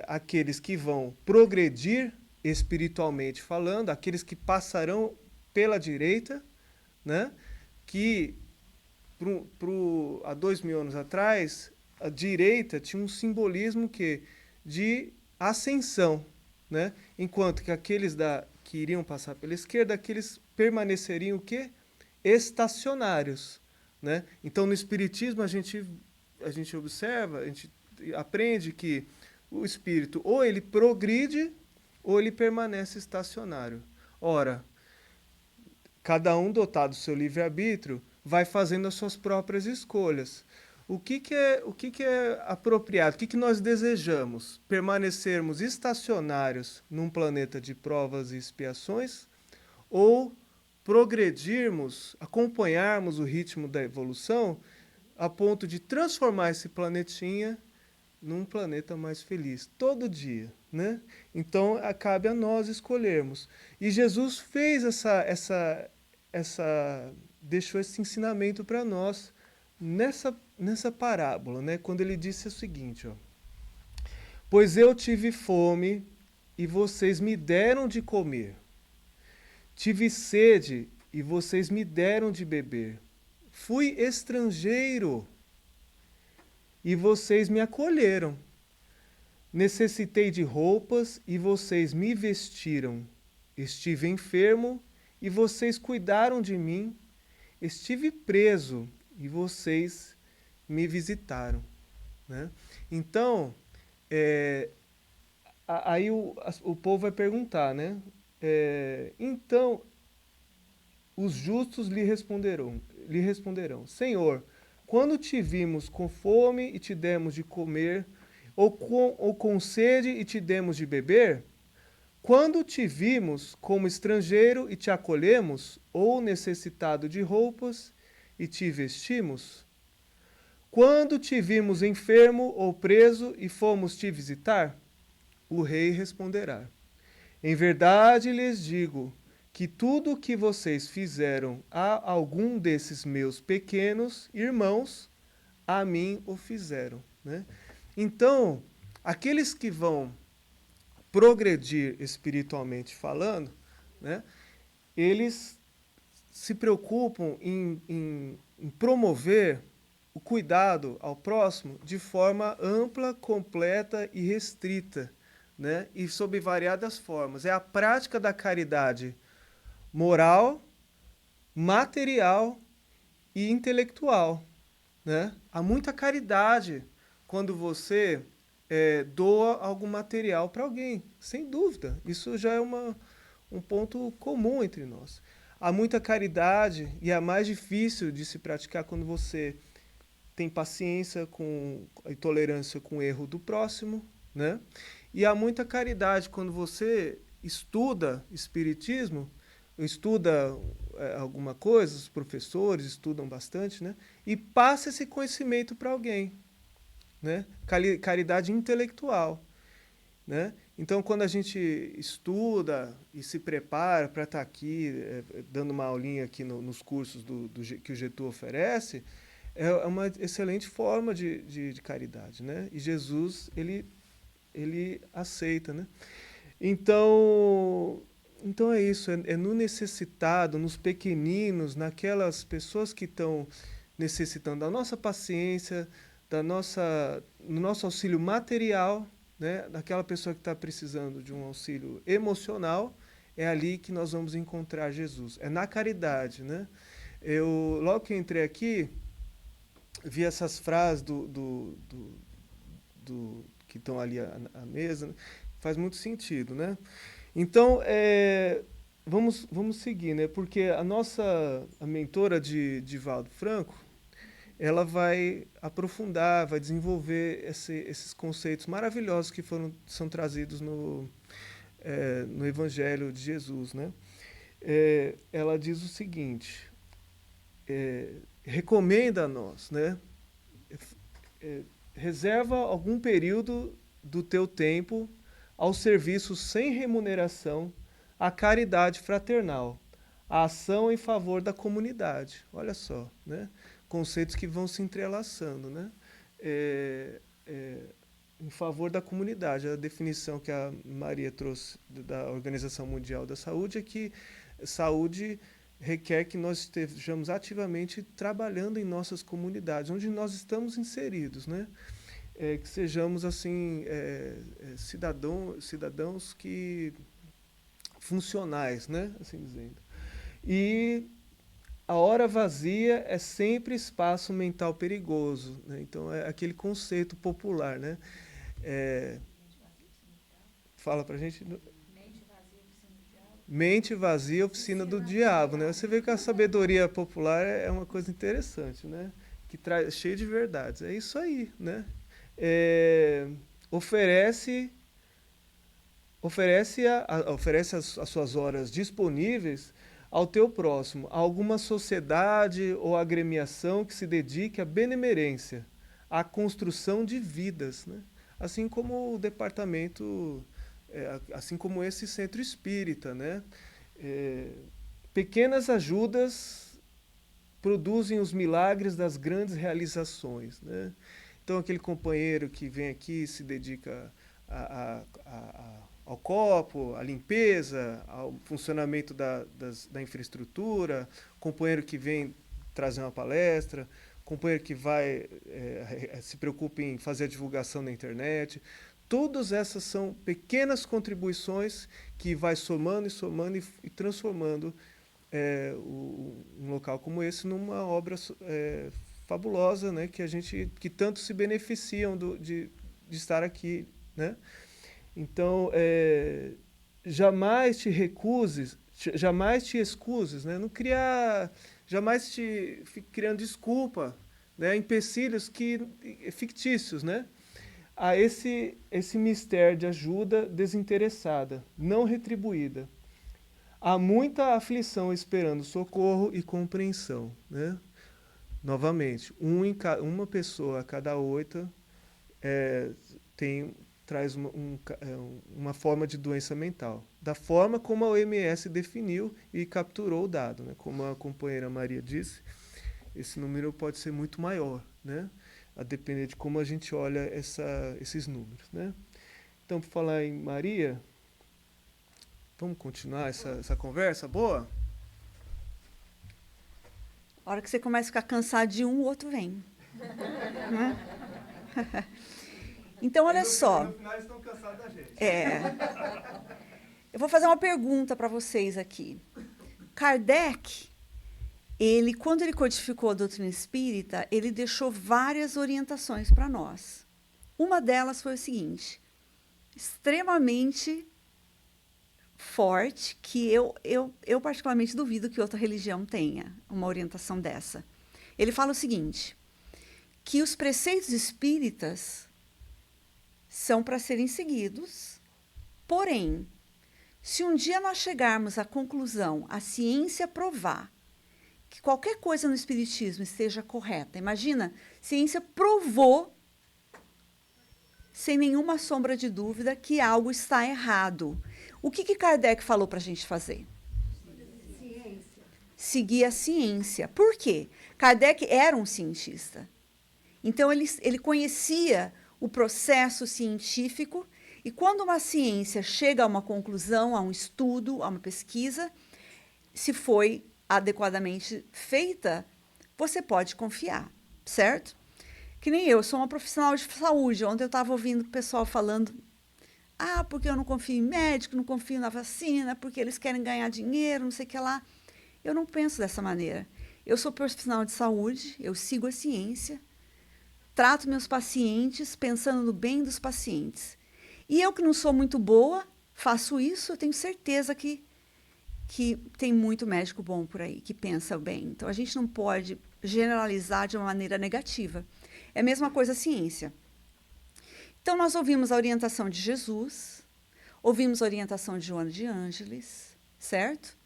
aqueles que vão progredir espiritualmente falando, aqueles que passarão pela direita, né? Que há 2000 anos atrás, a direita tinha um simbolismo de ascensão, né? Enquanto que aqueles que iriam passar pela esquerda, aqueles permaneceriam o quê? Estacionários, né? Então, no Espiritismo, a gente observa, a gente aprende que o espírito ou ele progride ou ele permanece estacionário. Ora, cada um dotado do seu livre-arbítrio vai fazendo as suas próprias escolhas. O que é apropriado? O que nós desejamos? Permanecermos estacionários num planeta de provas e expiações ou progredirmos, acompanharmos o ritmo da evolução a ponto de transformar esse planetinha num planeta mais feliz, todo dia, né? Então, cabe a nós escolhermos. E Jesus fez deixou esse ensinamento para nós nessa parábola, né? Quando ele disse o seguinte, ó: Pois eu tive fome e vocês me deram de comer. Tive sede e vocês me deram de beber. Fui estrangeiro e vocês me acolheram. Necessitei de roupas e vocês me vestiram. Estive enfermo e vocês cuidaram de mim. Estive preso e vocês me visitaram, né? Então, aí o povo vai perguntar, né? Então, os justos lhe responderão: Senhor, quando te vimos com fome e te demos de comer, ou com sede e te demos de beber? Quando te vimos como estrangeiro e te acolhemos, ou necessitado de roupas e te vestimos? Quando te vimos enfermo ou preso e fomos te visitar? O rei responderá: Em verdade lhes digo que tudo o que vocês fizeram a algum desses meus pequenos irmãos, a mim o fizeram, né? Então, aqueles que vão progredir espiritualmente falando, né, eles se preocupam em promover o cuidado ao próximo de forma ampla, completa e restrita, né, e sob variadas formas. É a prática da caridade moral, material e intelectual, né? Há muita caridade quando você doa algum material para alguém, sem dúvida. Isso já é um ponto comum entre nós. Há muita caridade e é mais difícil de se praticar quando você tem paciência e tolerância com o erro do próximo, né? E há muita caridade quando você estuda espiritismo, estuda alguma coisa, os professores estudam bastante, né? E passa esse conhecimento para alguém, né? Caridade intelectual, né? Então, quando a gente estuda e se prepara para estar aqui, dando uma aulinha aqui nos cursos que o Getú oferece, é uma excelente forma de caridade, né? E Jesus, ele aceita, né? Então é isso, é no necessitado, nos pequeninos, naquelas pessoas que estão necessitando da nossa paciência, no nosso auxílio material, né? Daquela pessoa que está precisando de um auxílio emocional, é ali que nós vamos encontrar Jesus. É na caridade, né? Logo que eu entrei aqui, vi essas frases que estão ali à mesa, né? Faz muito sentido, né? Então, vamos seguir, né? Porque a mentora de Divaldo Franco, ela vai aprofundar, vai desenvolver esses conceitos maravilhosos que são trazidos no Evangelho de Jesus, né? Ela diz o seguinte, recomenda a nós, né? Reserva algum período do teu tempo ao serviço sem remuneração, à caridade fraternal, à ação em favor da comunidade. Olha só, né? Conceitos que vão se entrelaçando, né? Em favor da comunidade. A definição que a Maria trouxe da Organização Mundial da Saúde é que saúde requer que nós estejamos ativamente trabalhando em nossas comunidades, onde nós estamos inseridos, né? Que sejamos assim cidadãos que funcionais, né? Assim dizendo. E a hora vazia é sempre espaço mental perigoso, né? Então é aquele conceito popular, né? Fala pra gente. Mente vazia, oficina do diabo, né? Você vê que a sabedoria popular é uma coisa interessante, né? Que traz cheio de verdades. É isso aí, né? Oferece as suas horas disponíveis ao teu próximo, a alguma sociedade ou agremiação que se dedique à benemerência, à construção de vidas, né? Assim como o departamento, assim como esse centro espírita, né? Pequenas ajudas produzem os milagres das grandes realizações, né? Então, aquele companheiro que vem aqui e se dedica ao copo, à limpeza, ao funcionamento da infraestrutura, companheiro que vem trazer uma palestra, companheiro que vai se preocupa em fazer a divulgação na internet. Todas essas são pequenas contribuições que vai somando e somando e transformando um local como esse numa obra fabulosa, né, que tanto se beneficiam de estar aqui, né? Então, jamais te recuses, jamais te excuses, né? Não jamais te fique criando desculpa, né? Empecilhos fictícios, né? A esse mistério de ajuda desinteressada, não retribuída. Há muita aflição esperando socorro e compreensão, né? Novamente, uma pessoa a cada 8 traz uma forma de doença mental, da forma como a OMS definiu e capturou o dado, né? Como a companheira Maria disse, esse número pode ser muito maior, né? A depender de como a gente olha esses números, né? Então, por falar em Maria, vamos continuar essa conversa boa? A hora que você começa a ficar cansado de um, o outro vem. Né? Então, olha só. No final, eles estão cansados da gente. Eu vou fazer uma pergunta para vocês aqui. Kardec, quando ele codificou a doutrina espírita, ele deixou várias orientações para nós. Uma delas foi o seguinte, extremamente forte, que eu particularmente duvido que outra religião tenha uma orientação dessa. Ele fala o seguinte, que os preceitos espíritas são para serem seguidos, porém, se um dia nós chegarmos à conclusão, a ciência provar que qualquer coisa no espiritismo esteja correta, imagina, a ciência provou, sem nenhuma sombra de dúvida, que algo está errado. O que Kardec falou para a gente fazer? Ciência. Seguir a ciência. Por quê? Kardec era um cientista. Então, ele conhecia o processo científico, e quando uma ciência chega a uma conclusão, a um estudo, a uma pesquisa, se foi adequadamente feita, você pode confiar, certo? Que nem eu sou uma profissional de saúde. Ontem eu estava ouvindo o pessoal falando, porque eu não confio em médico, não confio na vacina, porque eles querem ganhar dinheiro, não sei o que lá. Eu não penso dessa maneira. Eu sou profissional de saúde, eu sigo a ciência, trato meus pacientes pensando no bem dos pacientes. E eu, que não sou muito boa, faço isso, eu tenho certeza que tem muito médico bom por aí, que pensa bem. Então, a gente não pode generalizar de uma maneira negativa. É a mesma coisa a ciência. Então, nós ouvimos a orientação de Jesus, ouvimos a orientação de Joana de Ângeles, certo?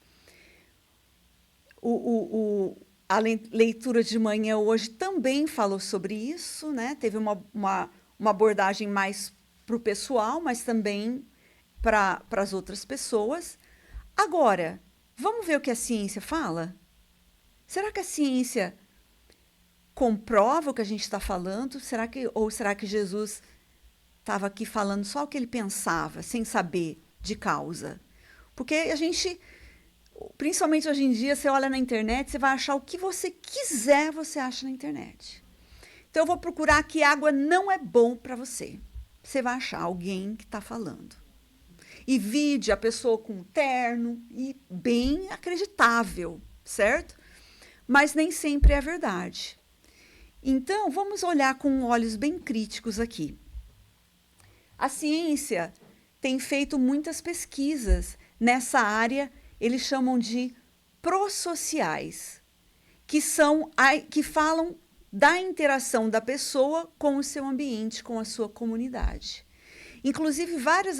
A leitura de manhã hoje também falou sobre isso, né? Teve uma abordagem mais para o pessoal, mas também para as outras pessoas. Agora, vamos ver o que a ciência fala? Será que a ciência comprova o que a gente está falando? Ou será que Jesus estava aqui falando só o que ele pensava, sem saber de causa? Porque a gente, principalmente hoje em dia, você olha na internet, você vai achar o que você quiser, você acha na internet. Então, eu vou procurar que água não é bom para você. Você vai achar alguém que está falando. E vídeo, a pessoa com um terno, e bem acreditável, certo? Mas nem sempre é verdade. Então, vamos olhar com olhos bem críticos aqui. A ciência tem feito muitas pesquisas nessa área, eles chamam de prosociais, que falam da interação da pessoa com o seu ambiente, com a sua comunidade. Inclusive, várias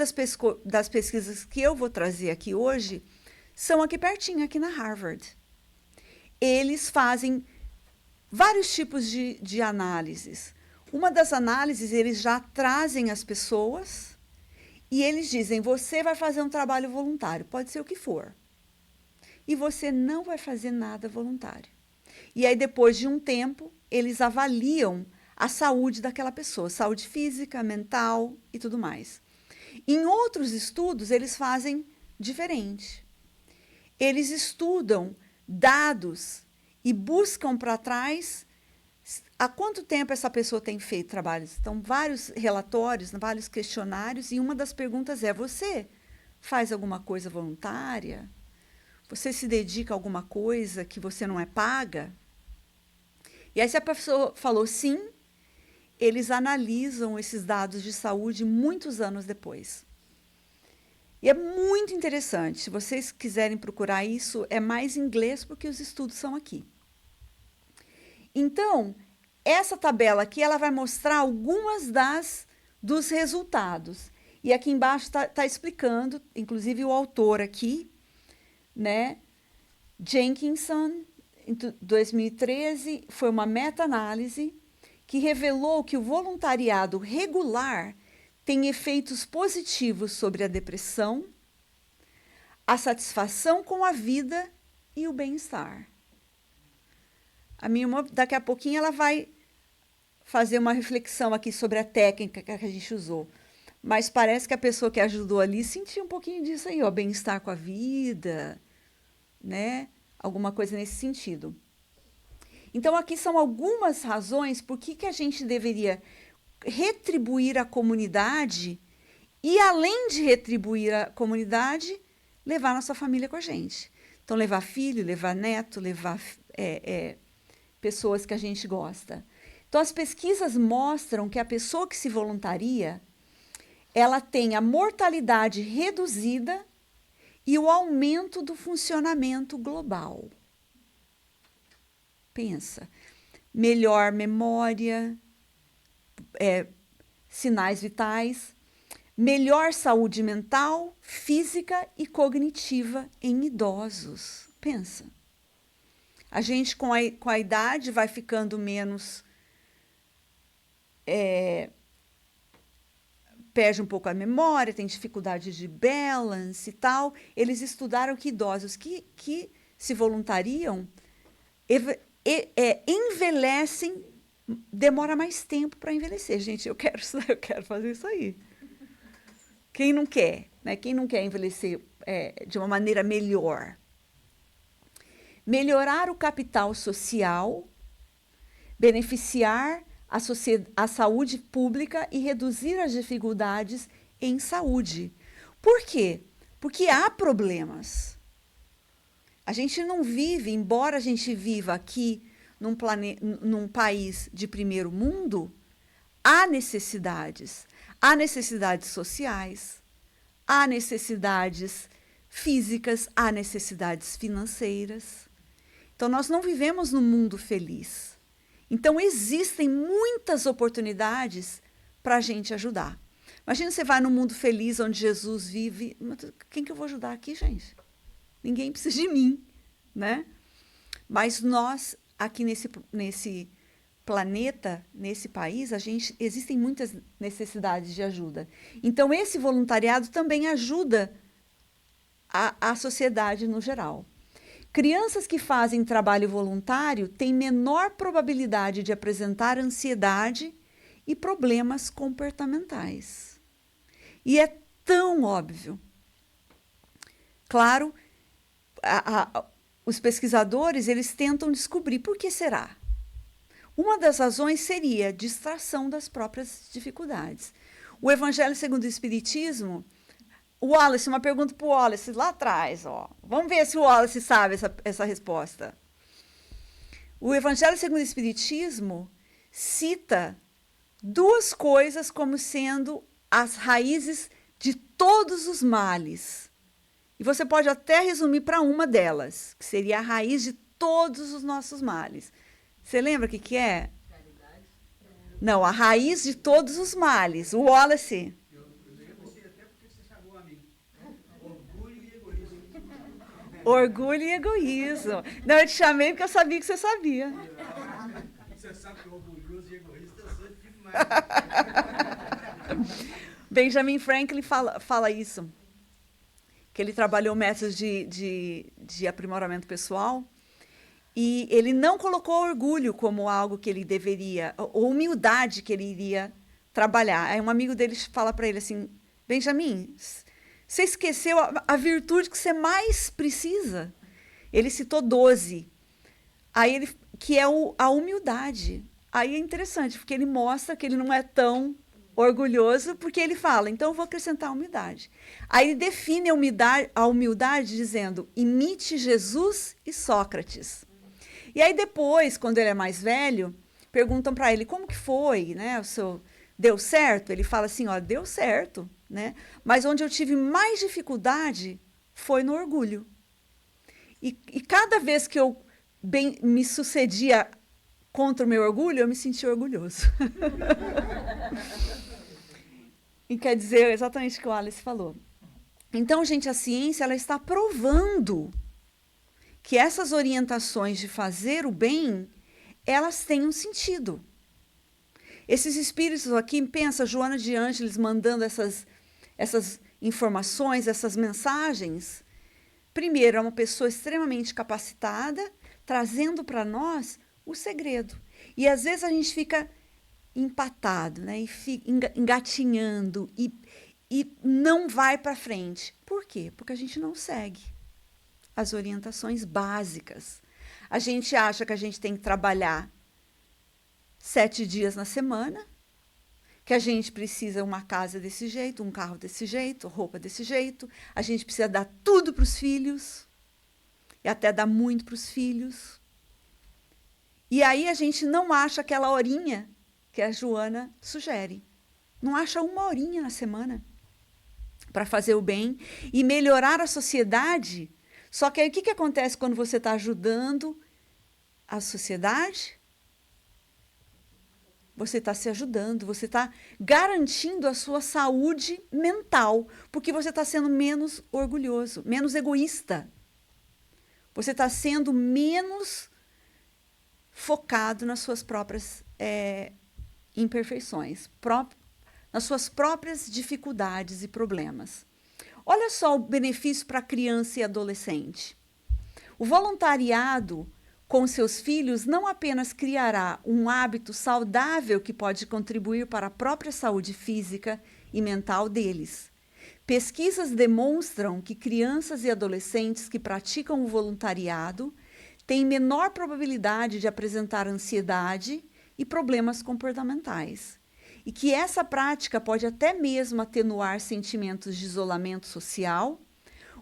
das pesquisas que eu vou trazer aqui hoje são aqui pertinho, aqui na Harvard. Eles fazem vários tipos de análises. Uma das análises, eles já trazem as pessoas e eles dizem, você vai fazer um trabalho voluntário, pode ser o que for. E você não vai fazer nada voluntário. E aí, depois de um tempo, eles avaliam a saúde daquela pessoa, saúde física, mental e tudo mais. Em outros estudos, eles fazem diferente. Eles estudam dados e buscam para trás há quanto tempo essa pessoa tem feito trabalhos. Então, vários relatórios, vários questionários, e uma das perguntas é, você faz alguma coisa voluntária? Você se dedica a alguma coisa que você não é paga? E aí, se a pessoa falou sim, eles analisam esses dados de saúde muitos anos depois. E é muito interessante. Se vocês quiserem procurar isso, é mais em inglês, porque os estudos são aqui. Então, essa tabela aqui, ela vai mostrar algumas dos resultados. E aqui embaixo está explicando, inclusive o autor aqui, né? Jenkinson, em 2013, foi uma meta-análise que revelou que o voluntariado regular tem efeitos positivos sobre a depressão, a satisfação com a vida e o bem-estar. A minha irmã, daqui a pouquinho, ela vai fazer uma reflexão aqui sobre a técnica que a gente usou. Mas parece que a pessoa que ajudou ali sentiu um pouquinho disso aí, ó, bem-estar com a vida, né? Alguma coisa nesse sentido. Então, aqui são algumas razões por que a gente deveria retribuir a comunidade e, além de retribuir a comunidade, levar nossa família com a gente. Então, levar filho, levar neto, levar pessoas que a gente gosta. Então, as pesquisas mostram que a pessoa que se voluntaria, ela tem a mortalidade reduzida e o aumento do funcionamento global. Pensa, melhor memória, sinais vitais, melhor saúde mental, física e cognitiva em idosos. Pensa. A gente, com a idade, vai ficando menos... perde um pouco a memória, tem dificuldade de balance e tal. Eles estudaram que idosos que se voluntariam envelhecem, demora mais tempo para envelhecer. Gente, eu quero fazer isso aí. Quem não quer? Né? Quem não quer envelhecer de uma maneira melhor? Melhorar o capital social, beneficiar a saúde pública e reduzir as dificuldades em saúde. Por quê? Porque há problemas. A gente não vive, embora a gente viva aqui num país de primeiro mundo, há necessidades. Há necessidades sociais, há necessidades físicas, há necessidades financeiras. Então, nós não vivemos num mundo feliz. Então, existem muitas oportunidades para a gente ajudar. Imagina você vai num mundo feliz onde Jesus vive. Quem que eu vou ajudar aqui, gente? Ninguém precisa de mim, né? Mas nós, aqui nesse planeta, nesse país, existem muitas necessidades de ajuda. Então, esse voluntariado também ajuda a sociedade no geral. Crianças que fazem trabalho voluntário têm menor probabilidade de apresentar ansiedade e problemas comportamentais. E é tão óbvio. Claro, os pesquisadores, eles tentam descobrir por que será. Uma das razões seria distração das próprias dificuldades. O Evangelho segundo o Espiritismo, o Wallace, uma pergunta para o Wallace lá atrás. Vamos ver se o Wallace sabe essa resposta. O Evangelho segundo o Espiritismo cita duas coisas como sendo as raízes de todos os males. E você pode até resumir para uma delas, que seria a raiz de todos os nossos males. Você lembra o que é? Caridade. Não, a raiz de todos os males. O Wallace. Orgulho e egoísmo. Não, eu te chamei porque eu sabia que você sabia. Você sabe que o orgulhoso e egoísta eu sou demais. Benjamin Franklin fala isso. Que ele trabalhou métodos de aprimoramento pessoal. E ele não colocou orgulho como algo que ele deveria, ou humildade que ele iria trabalhar. Aí um amigo dele fala para ele assim, Benjamin, você esqueceu a virtude que você mais precisa. Ele citou 12. Aí que é a humildade. Aí é interessante, porque ele mostra que ele não é tão orgulhoso, porque ele fala, então eu vou acrescentar a humildade. Aí ele define a humildade dizendo, imite Jesus e Sócrates. E aí depois, quando ele é mais velho, perguntam para ele, como que foi, né? Deu certo? Ele fala assim, deu certo, né? Mas onde eu tive mais dificuldade foi no orgulho. E cada vez que eu me sucedia contra o meu orgulho, eu me sentia orgulhoso. E quer dizer exatamente o que o Alice falou. Então, gente, a ciência ela está provando que essas orientações de fazer o bem, elas têm um sentido. Esses espíritos aqui, pensa, Joana de Ângeles mandando essas informações, essas mensagens. Primeiro, é uma pessoa extremamente capacitada, trazendo para nós o segredo. E às vezes a gente fica empatado, né? E fica engatinhando e não vai para frente. Por quê? Porque a gente não segue as orientações básicas. A gente acha que a gente tem que trabalhar 7 dias na semana, que a gente precisa uma casa desse jeito, um carro desse jeito, roupa desse jeito, a gente precisa dar tudo para os filhos, e até dar muito para os filhos. E aí a gente não acha aquela horinha que a Joana sugere. Não acha uma horinha na semana para fazer o bem e melhorar a sociedade. Só que aí o que acontece quando você está ajudando a sociedade? Você está se ajudando, você está garantindo a sua saúde mental, porque você está sendo menos orgulhoso, menos egoísta. Você está sendo menos focado nas suas próprias imperfeições, nas suas próprias dificuldades e problemas. Olha só o benefício para a criança e adolescente. O voluntariado com seus filhos não apenas criará um hábito saudável que pode contribuir para a própria saúde física e mental deles. Pesquisas demonstram que crianças e adolescentes que praticam o voluntariado têm menor probabilidade de apresentar ansiedade e problemas comportamentais. E que essa prática pode até mesmo atenuar sentimentos de isolamento social,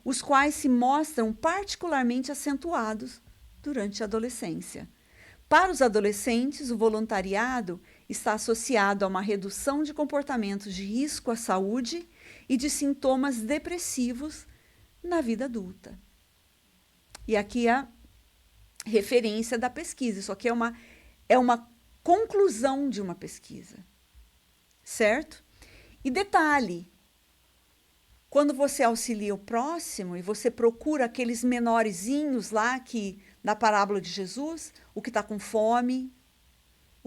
os quais se mostram particularmente acentuados durante a adolescência. Para os adolescentes, o voluntariado está associado a uma redução de comportamentos de risco à saúde e de sintomas depressivos na vida adulta. E aqui a referência da pesquisa. Isso aqui é uma conclusão de uma pesquisa. Certo? E detalhe, quando você auxilia o próximo e você procura aqueles menorzinhos lá que na parábola de Jesus, o que está com fome,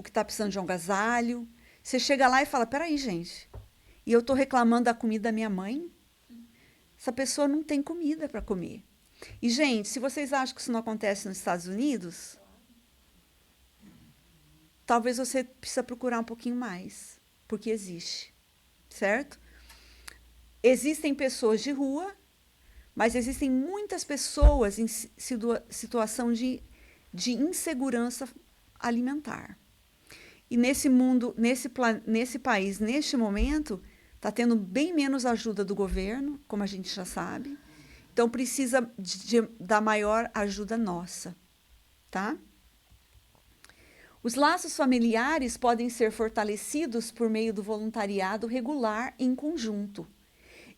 o que está precisando de um agasalho. Você chega lá e fala, peraí, gente, e eu estou reclamando da comida da minha mãe? Essa pessoa não tem comida para comer. E, gente, se vocês acham que isso não acontece nos Estados Unidos, talvez você precisa procurar um pouquinho mais, porque existe, certo? Existem pessoas de rua, mas existem muitas pessoas em situação de insegurança alimentar. E nesse mundo, nesse país, neste momento, está tendo bem menos ajuda do governo, como a gente já sabe. Então, precisa da maior ajuda nossa, tá? Os laços familiares podem ser fortalecidos por meio do voluntariado regular em conjunto.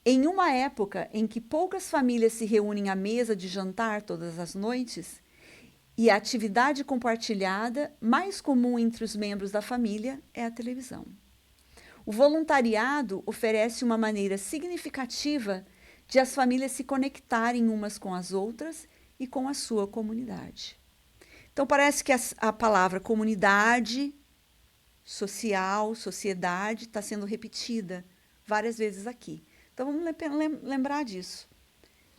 Em uma época em que poucas famílias se reúnem à mesa de jantar todas as noites, e a atividade compartilhada mais comum entre os membros da família é a televisão. O voluntariado oferece uma maneira significativa de as famílias se conectarem umas com as outras e com a sua comunidade. Então, parece que a palavra comunidade, social, sociedade, está sendo repetida várias vezes aqui. Então, vamos lembrar disso.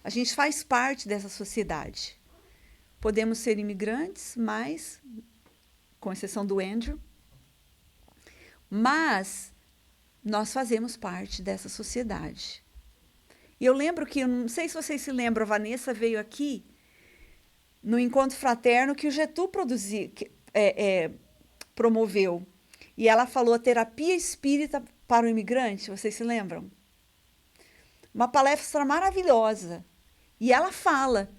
A gente faz parte dessa sociedade. Podemos ser imigrantes, mas, com exceção do Andrew, mas nós fazemos parte dessa sociedade. E eu lembro que, eu não sei se vocês se lembram, a Vanessa veio aqui no encontro fraterno que o Getú promoveu. E ela falou a terapia espírita para o imigrante, vocês se lembram? Uma palestra maravilhosa. E ela fala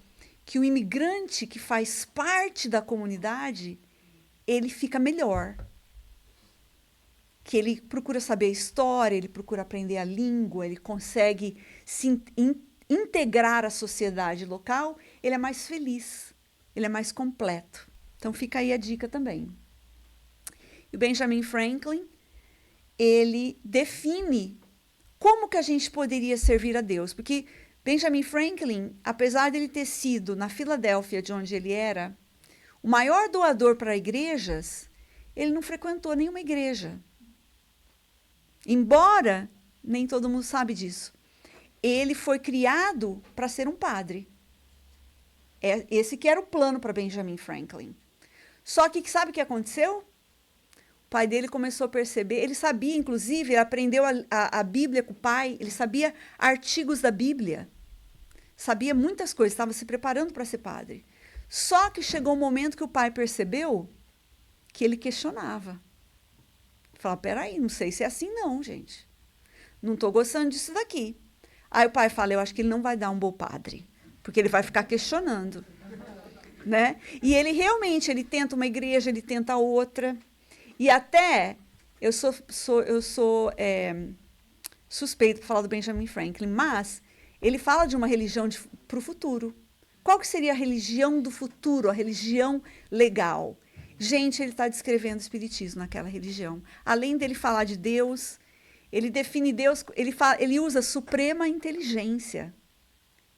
que o imigrante que faz parte da comunidade, ele fica melhor. Que ele procura saber a história, ele procura aprender a língua, ele consegue se integrar à sociedade local, ele é mais feliz, ele é mais completo. Então fica aí a dica também. E o Benjamin Franklin, ele define como que a gente poderia servir a Deus, porque Benjamin Franklin, apesar de ele ter sido, na Filadélfia, de onde ele era, o maior doador para igrejas, ele não frequentou nenhuma igreja. Embora, nem todo mundo sabe disso, ele foi criado para ser um padre. Esse que era o plano para Benjamin Franklin. Só que sabe o que aconteceu? O pai dele começou a perceber, ele sabia, inclusive, ele aprendeu a Bíblia com o pai, ele sabia artigos da Bíblia, sabia muitas coisas, estava se preparando para ser padre. Só que chegou um momento que o pai percebeu que ele questionava. Falava, peraí, não sei se é assim não, gente. Não estou gostando disso daqui. Aí o pai fala, eu acho que ele não vai dar um bom padre, porque ele vai ficar questionando. Né? E ele realmente, ele tenta uma igreja, ele tenta outra. E até, eu sou suspeito para falar do Benjamin Franklin, mas ele fala de uma religião para o futuro. Qual que seria a religião do futuro, a religião legal? Gente, ele está descrevendo o espiritismo naquela religião. Além dele falar de Deus, ele define Deus, ele usa suprema inteligência.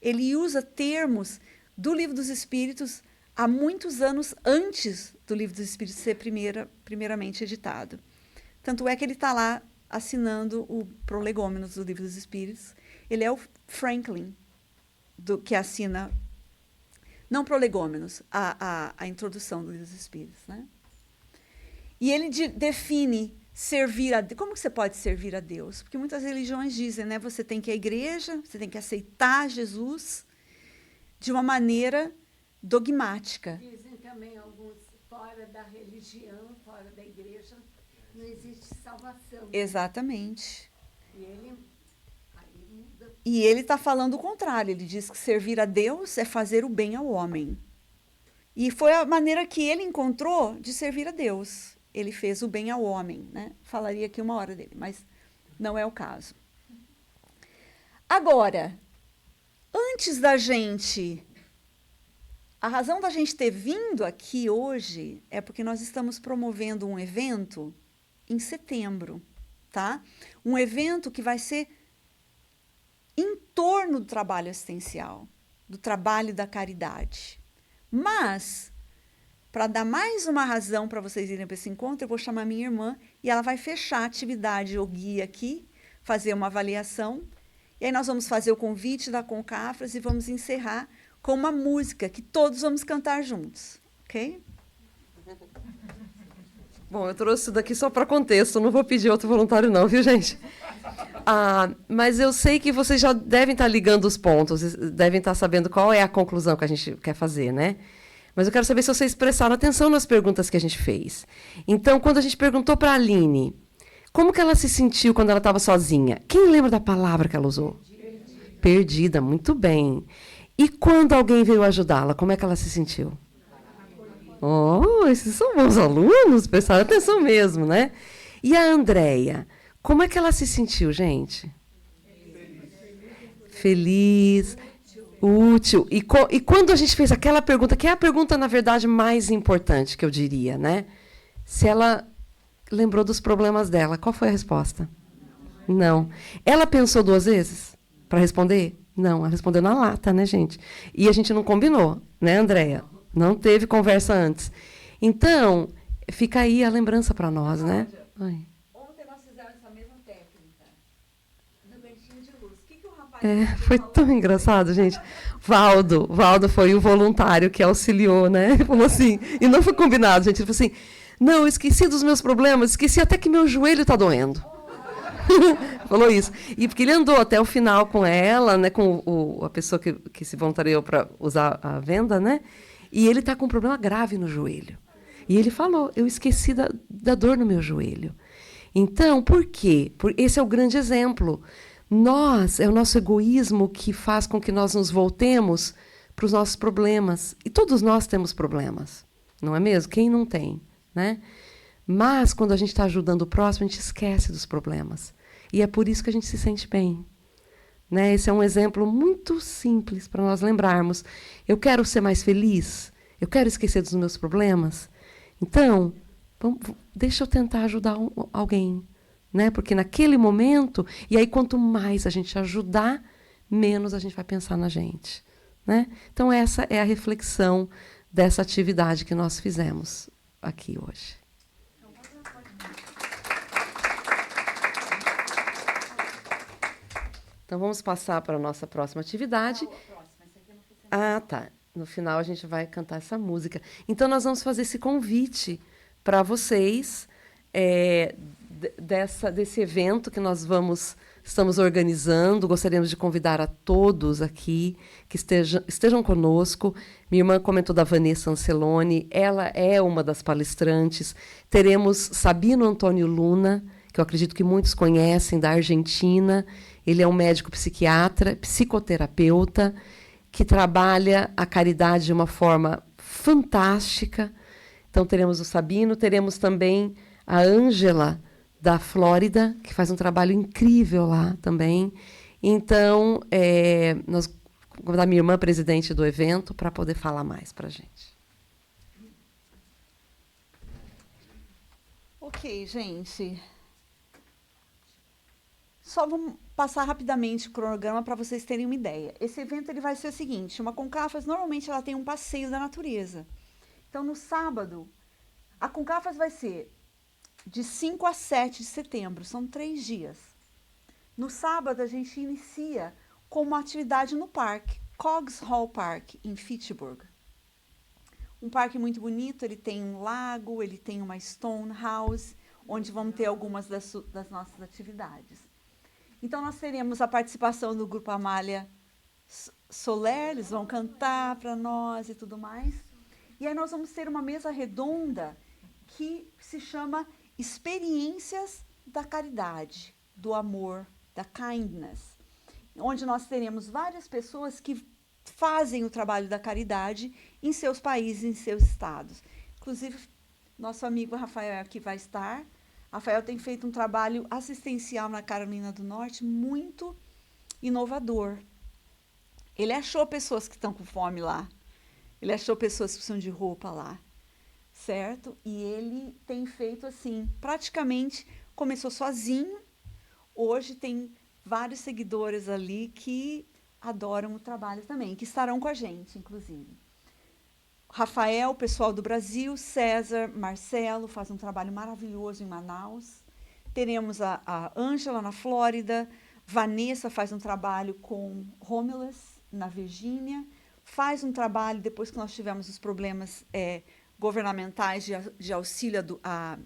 Ele usa termos do Livro dos Espíritos há muitos anos antes do Livro dos Espíritos ser primeiramente editado. Tanto é que ele está lá assinando o Prolegômenos do Livro dos Espíritos. Ele é o Franklin, que assina, não Prolegômenos, a introdução do Livro dos Espíritos. Né? E ele define servir a Deus. Como que você pode servir a Deus? Porque muitas religiões dizem, né, você tem que ir à igreja, você tem que aceitar Jesus de uma maneira dogmática. Dizem também alguns, fora da religião, fora da igreja, não existe salvação. Exatamente. E ele aí muda. E ele está falando o contrário. Ele diz que servir a Deus é fazer o bem ao homem. E foi a maneira que ele encontrou de servir a Deus. Ele fez o bem ao homem. Né? Falaria aqui uma hora dele, mas não é o caso. Agora, antes da gente... A razão da gente ter vindo aqui hoje é porque nós estamos promovendo um evento em setembro, tá? Um evento que vai ser em torno do trabalho assistencial, do trabalho da caridade. Mas para dar mais uma razão para vocês irem para esse encontro, eu vou chamar minha irmã e ela vai fechar a atividade, o guia aqui, fazer uma avaliação. E aí nós vamos fazer o convite da Concafras e vamos encerrar com uma música que todos vamos cantar juntos, ok? Bom, eu trouxe isso daqui só para contexto, não vou pedir outro voluntário não, viu, gente? Mas eu sei que vocês já devem estar ligando os pontos, devem estar sabendo qual é a conclusão que a gente quer fazer, né? Mas eu quero saber se vocês prestaram atenção nas perguntas que a gente fez. Então, quando a gente perguntou para a Aline, como que ela se sentiu quando ela estava sozinha? Quem lembra da palavra que ela usou? Perdida, muito bem. E quando alguém veio ajudá-la, como é que ela se sentiu? Oh, esses são bons alunos, prestaram atenção mesmo, né? E a Andréia, como é que ela se sentiu, gente? Feliz, útil. E quando a gente fez aquela pergunta, que é a pergunta, na verdade, mais importante, que eu diria, né? Se ela lembrou dos problemas dela, qual foi a resposta? Não. Ela pensou 2 vezes para responder? Não, ela respondeu na lata, né, gente? E a gente não combinou, né, Andréia? Não teve conversa antes. Então, fica aí a lembrança para nós, né? Ai. Ontem nós fizemos essa mesma técnica no cantinho de luz. O que o rapaz Foi tão engraçado, gente. Valdo foi o voluntário que auxiliou, né? Ele falou assim, e não foi combinado, gente. Ele falou assim, não, eu esqueci dos meus problemas, esqueci até que meu joelho está doendo. Falou isso. E porque ele andou até o final com ela, né, com a pessoa que se voluntariou para usar a venda, né? E ele está com um problema grave no joelho. E ele falou, eu esqueci da dor no meu joelho. Então, por quê? Esse é o grande exemplo. É o nosso egoísmo que faz com que nós nos voltemos para os nossos problemas. E todos nós temos problemas, não é mesmo? Quem não tem, né? Mas, quando a gente está ajudando o próximo, a gente esquece dos problemas. E é por isso que a gente se sente bem. Né? Esse é um exemplo muito simples para nós lembrarmos. Eu quero ser mais feliz? Eu quero esquecer dos meus problemas? Então, deixa eu tentar ajudar alguém. Né? Porque naquele momento, e aí quanto mais a gente ajudar, menos a gente vai pensar na gente. Né? Então, essa é a reflexão dessa atividade que nós fizemos aqui hoje. Então, vamos passar para a nossa próxima atividade. Tá. No final, a gente vai cantar essa música. Então, nós vamos fazer esse convite para vocês desse evento que nós estamos organizando. Gostaríamos de convidar a todos aqui que estejam conosco. Minha irmã comentou da Vanessa Anceloni. Ela é uma das palestrantes. Teremos Sabino Antônio Luna, que eu acredito que muitos conhecem, da Argentina. Ele é um médico psiquiatra, psicoterapeuta, que trabalha a caridade de uma forma fantástica. Então, teremos o Sabino, teremos também a Ângela, da Flórida, que faz um trabalho incrível lá também. Então, nós vamos convidar a minha irmã, presidente do evento, para poder falar mais para a gente. Ok, gente. Só vamos passar rapidamente o cronograma para vocês terem uma ideia. Esse evento ele vai ser o seguinte, uma Concafras, normalmente ela tem um passeio da natureza. Então, no sábado, a Concafras vai ser de 5 a 7 de setembro, são 3 dias. No sábado, a gente inicia com uma atividade no parque, Cogs Hall Park, em Fitchburg. Um parque muito bonito, ele tem um lago, ele tem uma stone house, onde vamos ter algumas das nossas atividades. Então, nós teremos a participação do Grupo Amália Soler, eles vão cantar para nós e tudo mais. E aí nós vamos ter uma mesa redonda que se chama Experiências da Caridade, do Amor, da Kindness, onde nós teremos várias pessoas que fazem o trabalho da caridade em seus países, em seus estados. Inclusive, nosso amigo Rafael aqui vai estar. Rafael tem feito um trabalho assistencial na Carolina do Norte muito inovador. Ele achou pessoas que estão com fome lá. Ele achou pessoas que precisam de roupa lá. Certo? E ele tem feito assim, praticamente começou sozinho. Hoje tem vários seguidores ali que adoram o trabalho também, que estarão com a gente, inclusive. Rafael, pessoal do Brasil, César, Marcelo, faz um trabalho maravilhoso em Manaus. Teremos a Ângela na Flórida, Vanessa faz um trabalho com Homeless na Virgínia, faz um trabalho, depois que nós tivemos os problemas governamentais de auxílio a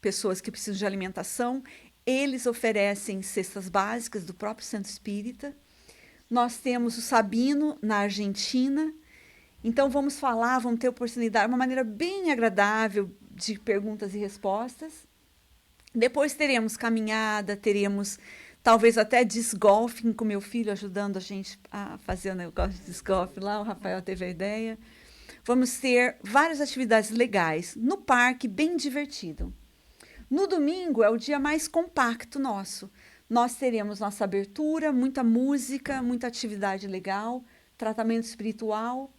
pessoas que precisam de alimentação, eles oferecem cestas básicas do próprio Centro Espírita. Nós temos o Sabino na Argentina. Então, vamos ter oportunidade, uma maneira bem agradável de perguntas e respostas. Depois teremos caminhada, teremos talvez até disc golfing com meu filho ajudando a gente a fazer o negócio de disc golf lá, o Rafael teve a ideia. Vamos ter várias atividades legais no parque, bem divertido. No domingo é o dia mais compacto nosso. Nós teremos nossa abertura, muita música, muita atividade legal, tratamento espiritual.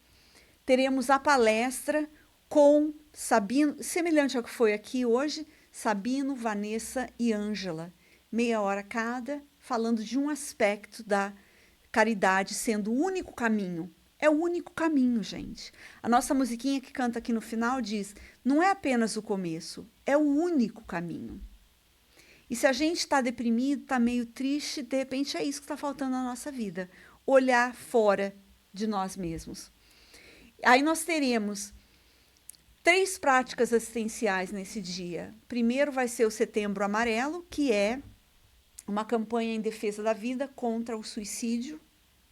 Teremos a palestra com Sabino, semelhante ao que foi aqui hoje, Sabino, Vanessa e Ângela. Meia hora cada, falando de um aspecto da caridade sendo o único caminho. É o único caminho, gente. A nossa musiquinha que canta aqui no final diz, não é apenas o começo, é o único caminho. E se a gente está deprimido, está meio triste, de repente é isso que está faltando na nossa vida. Olhar fora de nós mesmos. Aí nós teremos 3 práticas assistenciais nesse dia. Primeiro vai ser o Setembro Amarelo, que é uma campanha em defesa da vida contra o suicídio,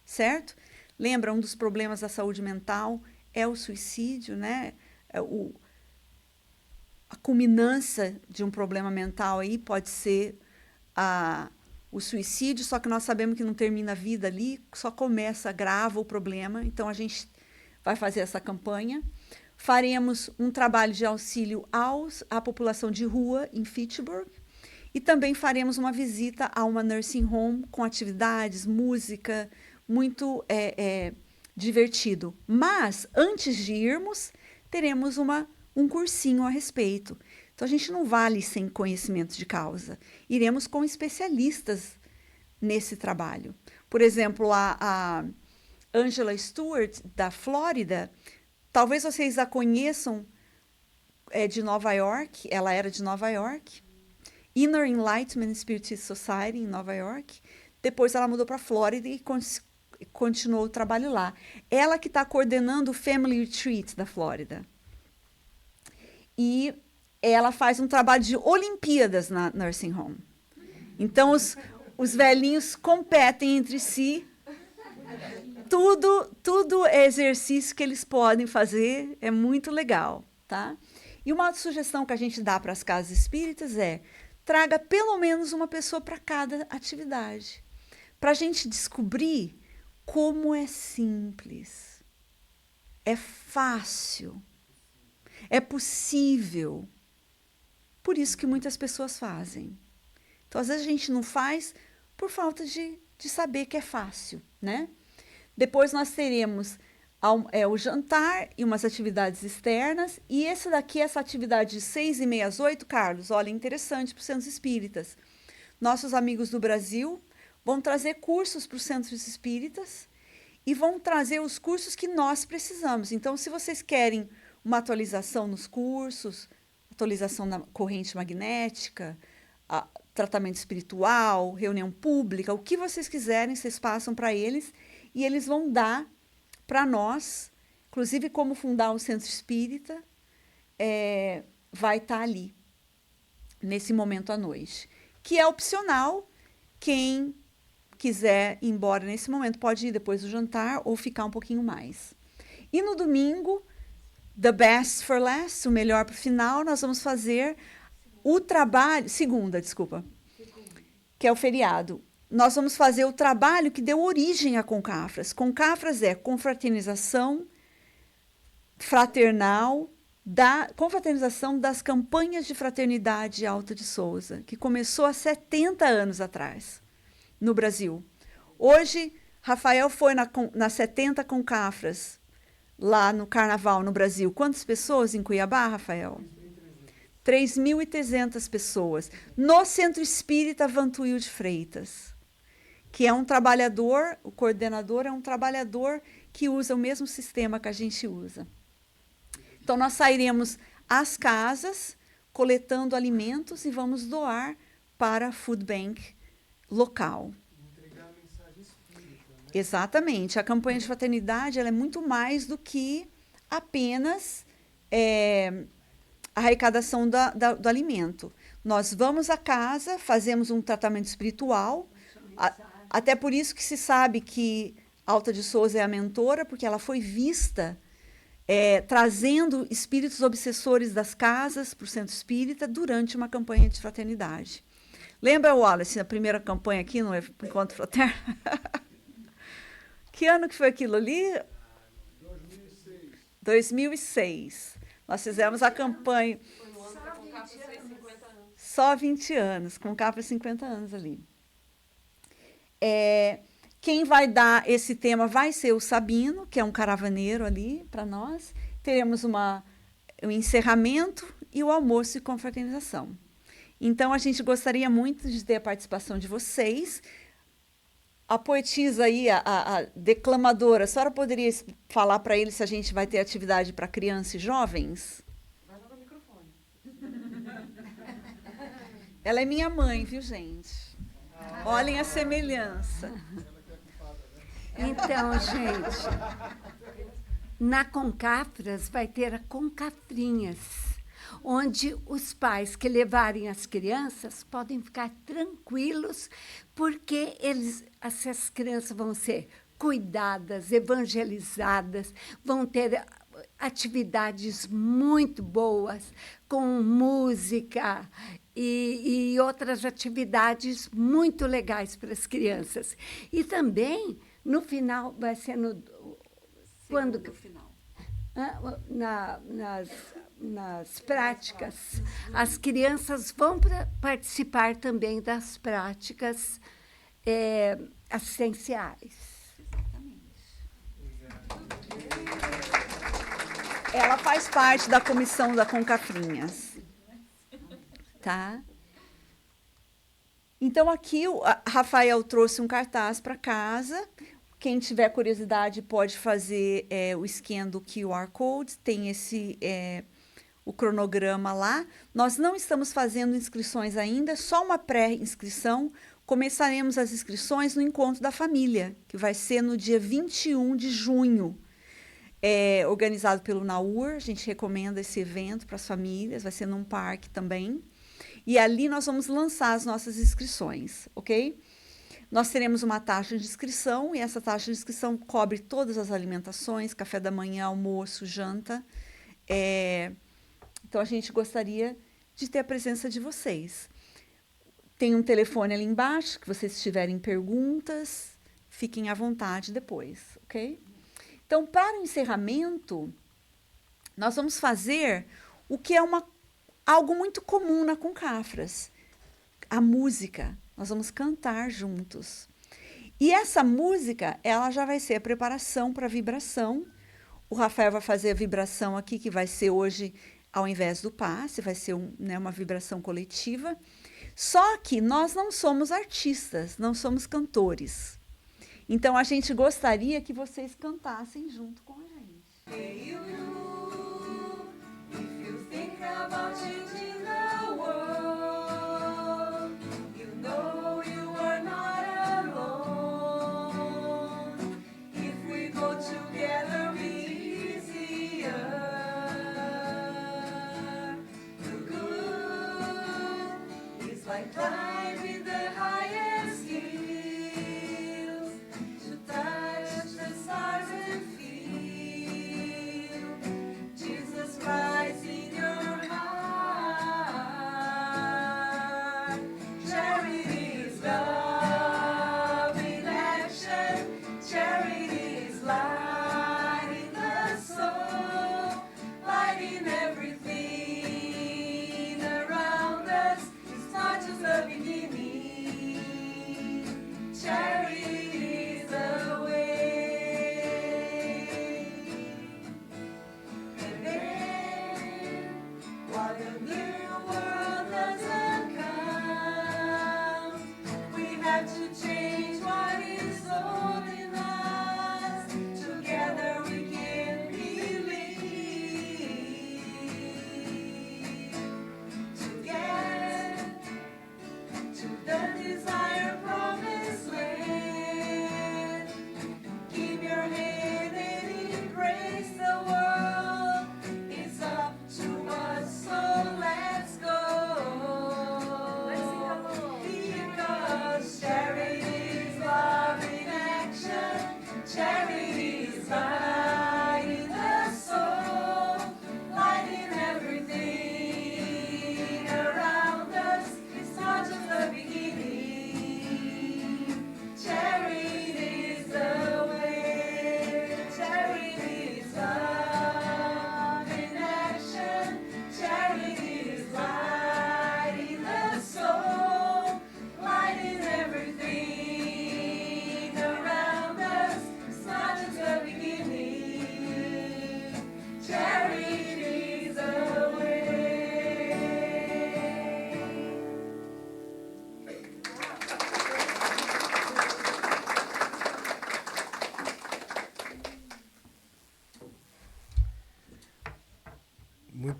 certo? Lembra, um dos problemas da saúde mental é o suicídio, né? A culminância de um problema mental aí pode ser o suicídio, só que nós sabemos que não termina a vida ali, só começa, agrava o problema. Então, a gente vai fazer essa campanha. Faremos um trabalho de auxílio à população de rua em Fitchburg. E também faremos uma visita a uma nursing home com atividades, música, muito divertido. Mas, antes de irmos, teremos um cursinho a respeito. Então, a gente não vale sem conhecimento de causa. Iremos com especialistas nesse trabalho. Por exemplo, a Angela Stewart, da Flórida, talvez vocês a conheçam, de Nova York, ela era de Nova York, Inner Enlightenment Spiritist Society, em Nova York. Depois ela mudou para a Flórida e continuou o trabalho lá. Ela que está coordenando o Family Retreat da Flórida. E ela faz um trabalho de Olimpíadas na Nursing Home. Então, os velhinhos competem entre si. Tudo é exercício que eles podem fazer, é muito legal, tá? E uma sugestão que a gente dá para as casas espíritas é: traga pelo menos uma pessoa para cada atividade, para a gente descobrir como é simples, é fácil, é possível. Por isso que muitas pessoas fazem. Então, às vezes, a gente não faz por falta de saber que é fácil, né? Depois nós teremos o jantar e umas atividades externas. E essa atividade de 6h30 às 8h, Carlos, olha, interessante para os centros espíritas. Nossos amigos do Brasil vão trazer cursos para os centros espíritas e vão trazer os cursos que nós precisamos. Então, se vocês querem uma atualização nos cursos, atualização na corrente magnética, tratamento espiritual, reunião pública, o que vocês quiserem, vocês passam para eles e eles vão dar para nós, inclusive como fundar o centro espírita, vai estar ali, nesse momento à noite. Que é opcional, quem quiser ir embora nesse momento pode ir depois do jantar ou ficar um pouquinho mais. E no domingo, the best for last, o melhor para o final, nós vamos fazer o trabalho, segunda, que é o feriado. Nós vamos fazer o trabalho que deu origem a Concafras. Concafras é confraternização fraternal, confraternização das campanhas de fraternidade Alto de Souza, que começou há 70 anos atrás, no Brasil. Hoje, Rafael foi na 70 Concafras, lá no Carnaval, no Brasil. Quantas pessoas em Cuiabá, Rafael? 3.300 pessoas. No Centro Espírita Vantuil de Freitas, que é um trabalhador, o coordenador é um trabalhador que usa o mesmo sistema que a gente usa. Então, nós sairemos às casas, coletando alimentos e vamos doar para a Food Bank local. Entregar a mensagem espírita, né? Exatamente. A campanha de fraternidade ela é muito mais do que apenas a arrecadação do alimento. Nós vamos à casa, fazemos um tratamento espiritual, até por isso que se sabe que Alta de Souza é a mentora, porque ela foi vista trazendo espíritos obsessores das casas para o centro espírita durante uma campanha de fraternidade. Lembra, Wallace, a primeira campanha aqui no Encontro Fraterno? Que ano que foi aquilo ali? 2006. 2006. Nós fizemos a campanha... Só 20 anos, com Capra 50 anos ali. Quem vai dar esse tema vai ser o Sabino, que é um caravaneiro ali para nós. Teremos um encerramento e o almoço e confraternização. Então, a gente gostaria muito de ter a participação de vocês. A poetisa aí, a declamadora, a senhora poderia falar para eles se a gente vai ter atividade para crianças e jovens? Vai lá no microfone. Ela é minha mãe, viu, gente? Olhem a semelhança. Então, gente, na Concafras vai ter a Concafrinhas, onde os pais que levarem as crianças podem ficar tranquilos, porque essas crianças vão ser cuidadas, evangelizadas, vão ter atividades muito boas, com música e outras atividades muito legais para as crianças. E também, no final, vai ser quando Final. nas práticas, as crianças vão participar também das práticas assistenciais. Ela faz parte da comissão da Concafrinhas. Tá? Então, aqui, Rafael trouxe um cartaz para casa. Quem tiver curiosidade pode fazer o scan do QR Code. Tem o cronograma lá. Nós não estamos fazendo inscrições ainda, só uma pré-inscrição. Começaremos as inscrições no Encontro da Família, que vai ser no dia 21 de junho. Organizado pelo NAUR, a gente recomenda esse evento para as famílias, vai ser num parque também. E ali nós vamos lançar as nossas inscrições, ok? Nós teremos uma taxa de inscrição, e essa taxa de inscrição cobre todas as alimentações, café da manhã, almoço, janta. Então, a gente gostaria de ter a presença de vocês. Tem um telefone ali embaixo, que vocês tiverem perguntas, fiquem à vontade depois, ok? Então, para o encerramento, nós vamos fazer o que é algo muito comum na Concafras, a música. Nós vamos cantar juntos. E essa música, ela já vai ser a preparação para a vibração. O Rafael vai fazer a vibração aqui, que vai ser hoje, ao invés do passe, vai ser uma vibração coletiva. Só que nós não somos artistas, não somos cantores. Então, a gente gostaria que vocês cantassem junto com a gente. Hey, you, if you think about changing the world, you know you are not alone. If we go together, be easier. The good is like climbing the highest hills to touch the stars and feel Jesus rise in your heart. Charity is love in action. Charity is light in the soul, light in everything around us. It's not just loving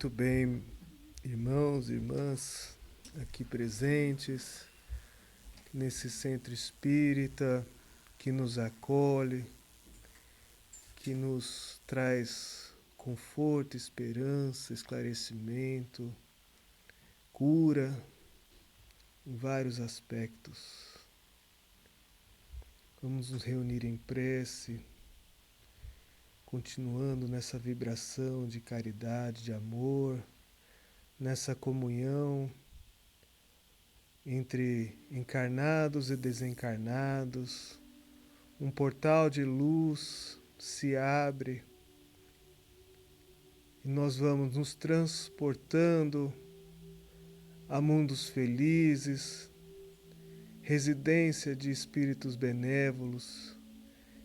Muito bem, irmãos e irmãs aqui presentes, nesse centro espírita que nos acolhe, que nos traz conforto, esperança, esclarecimento, cura em vários aspectos. Vamos nos reunir em prece, continuando nessa vibração de caridade, de amor, nessa comunhão entre encarnados e desencarnados. Um portal de luz se abre e nós vamos nos transportando a mundos felizes, residência de espíritos benévolos,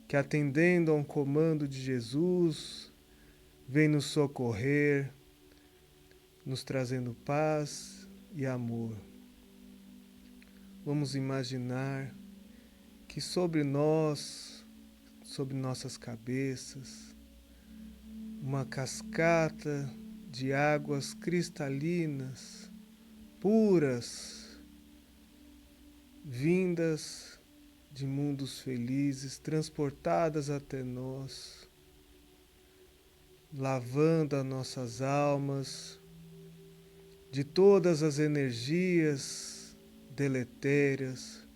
que atendendo a um comando de Jesus, vem nos socorrer, nos trazendo paz e amor. Vamos imaginar que sobre nós, sobre nossas cabeças, uma cascata de águas cristalinas, puras, vindas de mundos felizes, transportadas até nós, lavando as nossas almas de todas as energias deletérias,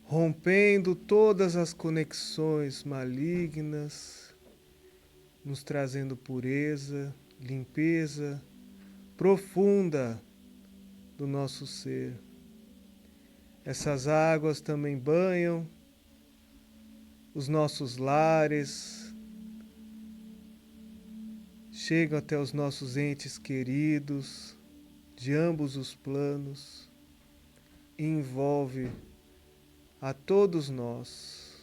rompendo todas as conexões malignas, nos trazendo pureza, limpeza profunda do nosso ser. Essas águas também banham os nossos lares, chegam até os nossos entes queridos de ambos os planos e envolve a todos nós.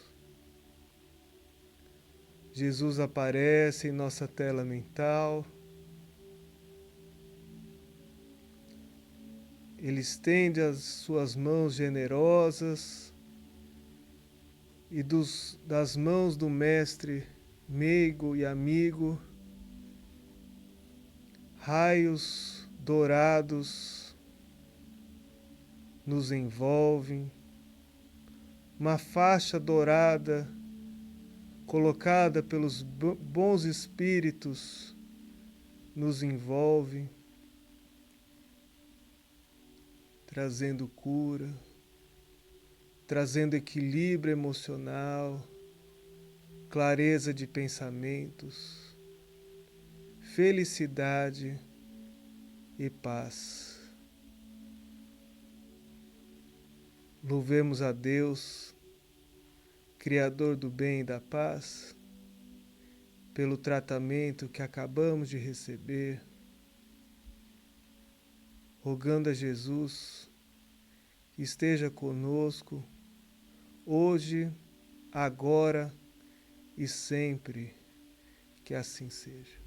Jesus aparece em nossa tela mental. Ele estende as suas mãos generosas e das mãos do Mestre meigo e amigo, raios dourados nos envolvem, uma faixa dourada colocada pelos bons espíritos nos envolve, trazendo cura, trazendo equilíbrio emocional, clareza de pensamentos, felicidade e paz. Louvemos a Deus, Criador do bem e da paz, pelo tratamento que acabamos de receber, rogando a Jesus que esteja conosco hoje, agora e sempre, que assim seja.